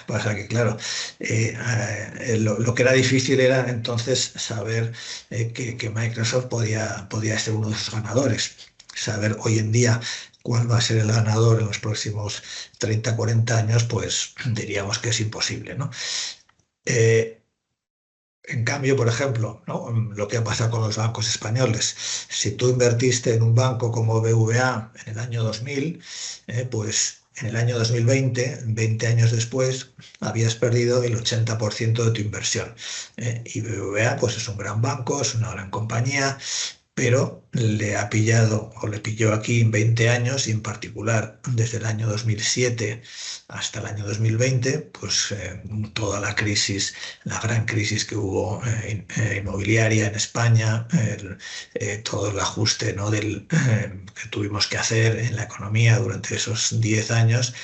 Pasa que, claro, lo que era difícil era entonces saber que Microsoft podía ser uno de sus ganadores. Saber hoy en día cuál va a ser el ganador en los próximos 30, 40 años, pues diríamos que es imposible, ¿no? En cambio, por ejemplo, ¿no?, lo que ha pasado con los bancos españoles. Si tú invertiste en un banco como BVA en el año 2000, pues en el año 2020, 20 años después, habías perdido el 80% de tu inversión. Y BVA pues, es un gran banco, es una gran compañía, pero le ha pillado o le pilló aquí en 20 años y en particular desde el año 2007 hasta el año 2020, pues toda la crisis, la gran crisis que hubo inmobiliaria en España, todo el ajuste, ¿no?, que tuvimos que hacer en la economía durante esos 10 años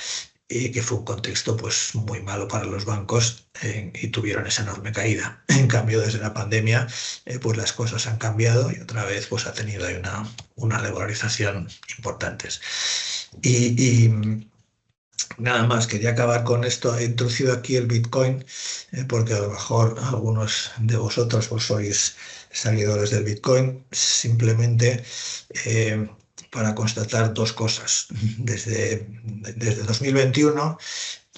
y que fue un contexto pues muy malo para los bancos y tuvieron esa enorme caída. En cambio, desde la pandemia, pues las cosas han cambiado y otra vez pues ha tenido ahí una revalorización importantes. Y nada más, quería acabar con esto. He introducido aquí el Bitcoin porque a lo mejor algunos de vosotros pues sois seguidores del Bitcoin, simplemente para constatar dos cosas. Desde 2021,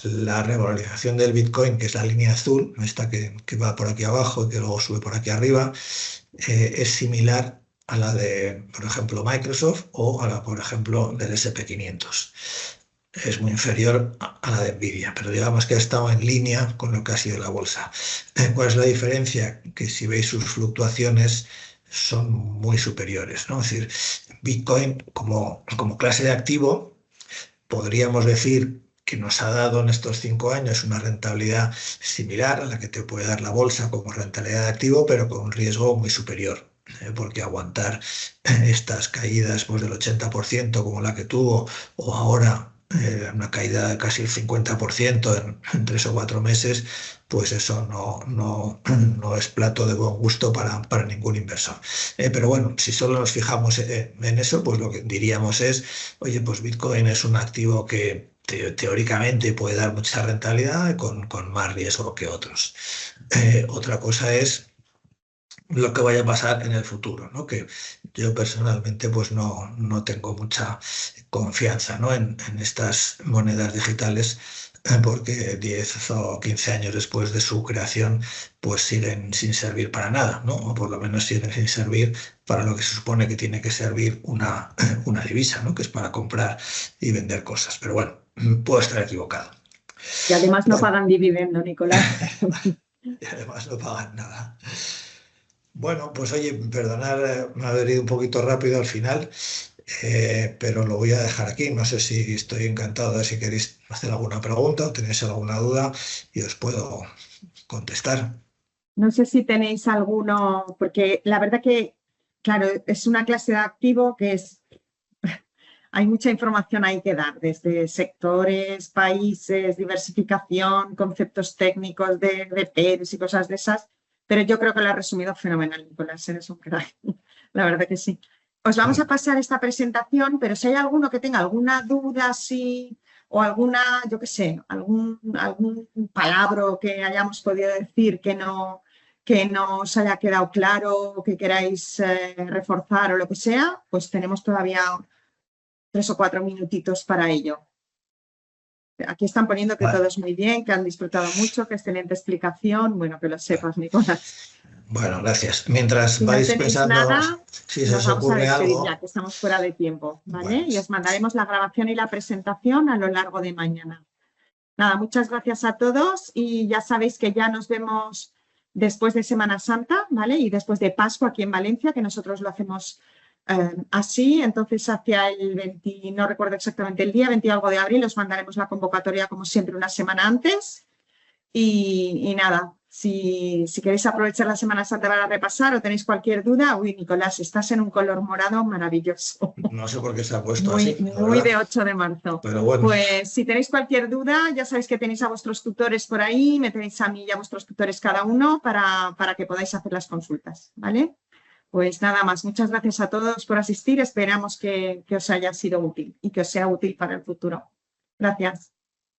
la revalorización del Bitcoin, que es la línea azul, esta que va por aquí abajo y que luego sube por aquí arriba, es similar a la de, por ejemplo, Microsoft o a la, por ejemplo, del SP500. Es muy inferior a la de Nvidia, pero digamos que ha estado en línea con lo que ha sido la bolsa. ¿Cuál es la diferencia? Que si veis sus fluctuaciones son muy superiores, ¿no? Es decir, Bitcoin como clase de activo, podríamos decir que nos ha dado en estos 5 años una rentabilidad similar a la que te puede dar la bolsa como rentabilidad de activo, pero con un riesgo muy superior. Porque aguantar estas caídas pues, del 80% como la que tuvo, o ahora una caída de casi el 50% en 3 o 4 meses, pues eso no es plato de buen gusto para ningún inversor. Pero bueno, si solo nos fijamos en eso, pues lo que diríamos es, oye, pues Bitcoin es un activo que teóricamente puede dar mucha rentabilidad con más riesgo que otros. Otra cosa es lo que vaya a pasar en el futuro, ¿no? Que yo personalmente pues no tengo mucha confianza, ¿no?, en estas monedas digitales porque 10 o 15 años después de su creación pues siguen sin servir para nada, ¿no? O por lo menos siguen sin servir para lo que se supone que tiene que servir una divisa, ¿no?, que es para comprar y vender cosas. Pero bueno, puedo estar equivocado. Y además no Bueno, pagan dividendo, Nicolás. y además no pagan nada. Bueno, pues oye, perdonad, me ha ido un poquito rápido al final, pero lo voy a dejar aquí. No sé si estoy encantado de si queréis hacer alguna pregunta o tenéis alguna duda y os puedo contestar. No sé si tenéis alguno, porque la verdad que, claro, es una clase de activo que hay mucha información ahí que dar, desde sectores, países, diversificación, conceptos técnicos de PERs y cosas de esas, pero yo creo que lo ha resumido fenomenal, Nicolás, eres un crack, la verdad que sí. Os vamos a pasar esta presentación, pero si hay alguno que tenga alguna duda así, o alguna, yo qué sé, algún palabra que hayamos podido decir que no os haya quedado claro, que queráis reforzar o lo que sea, pues tenemos todavía 3 o 4 minutitos para ello. Aquí están poniendo que Vale. todo es muy bien, que han disfrutado mucho, que excelente explicación. Bueno, que lo sepas, Nicolás. Bueno, gracias. Mientras Si no vais tenéis pensando nada, si se nos os vamos a ocurre despedir algo, ya, que estamos fuera de tiempo, ¿vale? bueno, Y os mandaremos la grabación y la presentación a lo largo de mañana. Nada, muchas gracias a todos y ya sabéis que ya nos vemos después de Semana Santa, ¿vale? Y después de Pascua aquí en Valencia, que nosotros lo hacemos así. Entonces, hacia el 20, no recuerdo exactamente el día, 20 y algo de abril, os mandaremos la convocatoria como siempre una semana antes. Y nada, si queréis aprovechar la Semana Santa para repasar o tenéis cualquier duda, uy, Nicolás, estás en un color morado maravilloso. no sé por qué se ha puesto Muy, así, la muy verdad, de 8 de marzo. pero bueno. Pues si tenéis cualquier duda, ya sabéis que tenéis a vuestros tutores por ahí, me tenéis a mí y a vuestros tutores cada uno para que podáis hacer las consultas, ¿vale? Pues nada más, muchas gracias a todos por asistir, esperamos que os haya sido útil y que os sea útil para el futuro. Gracias.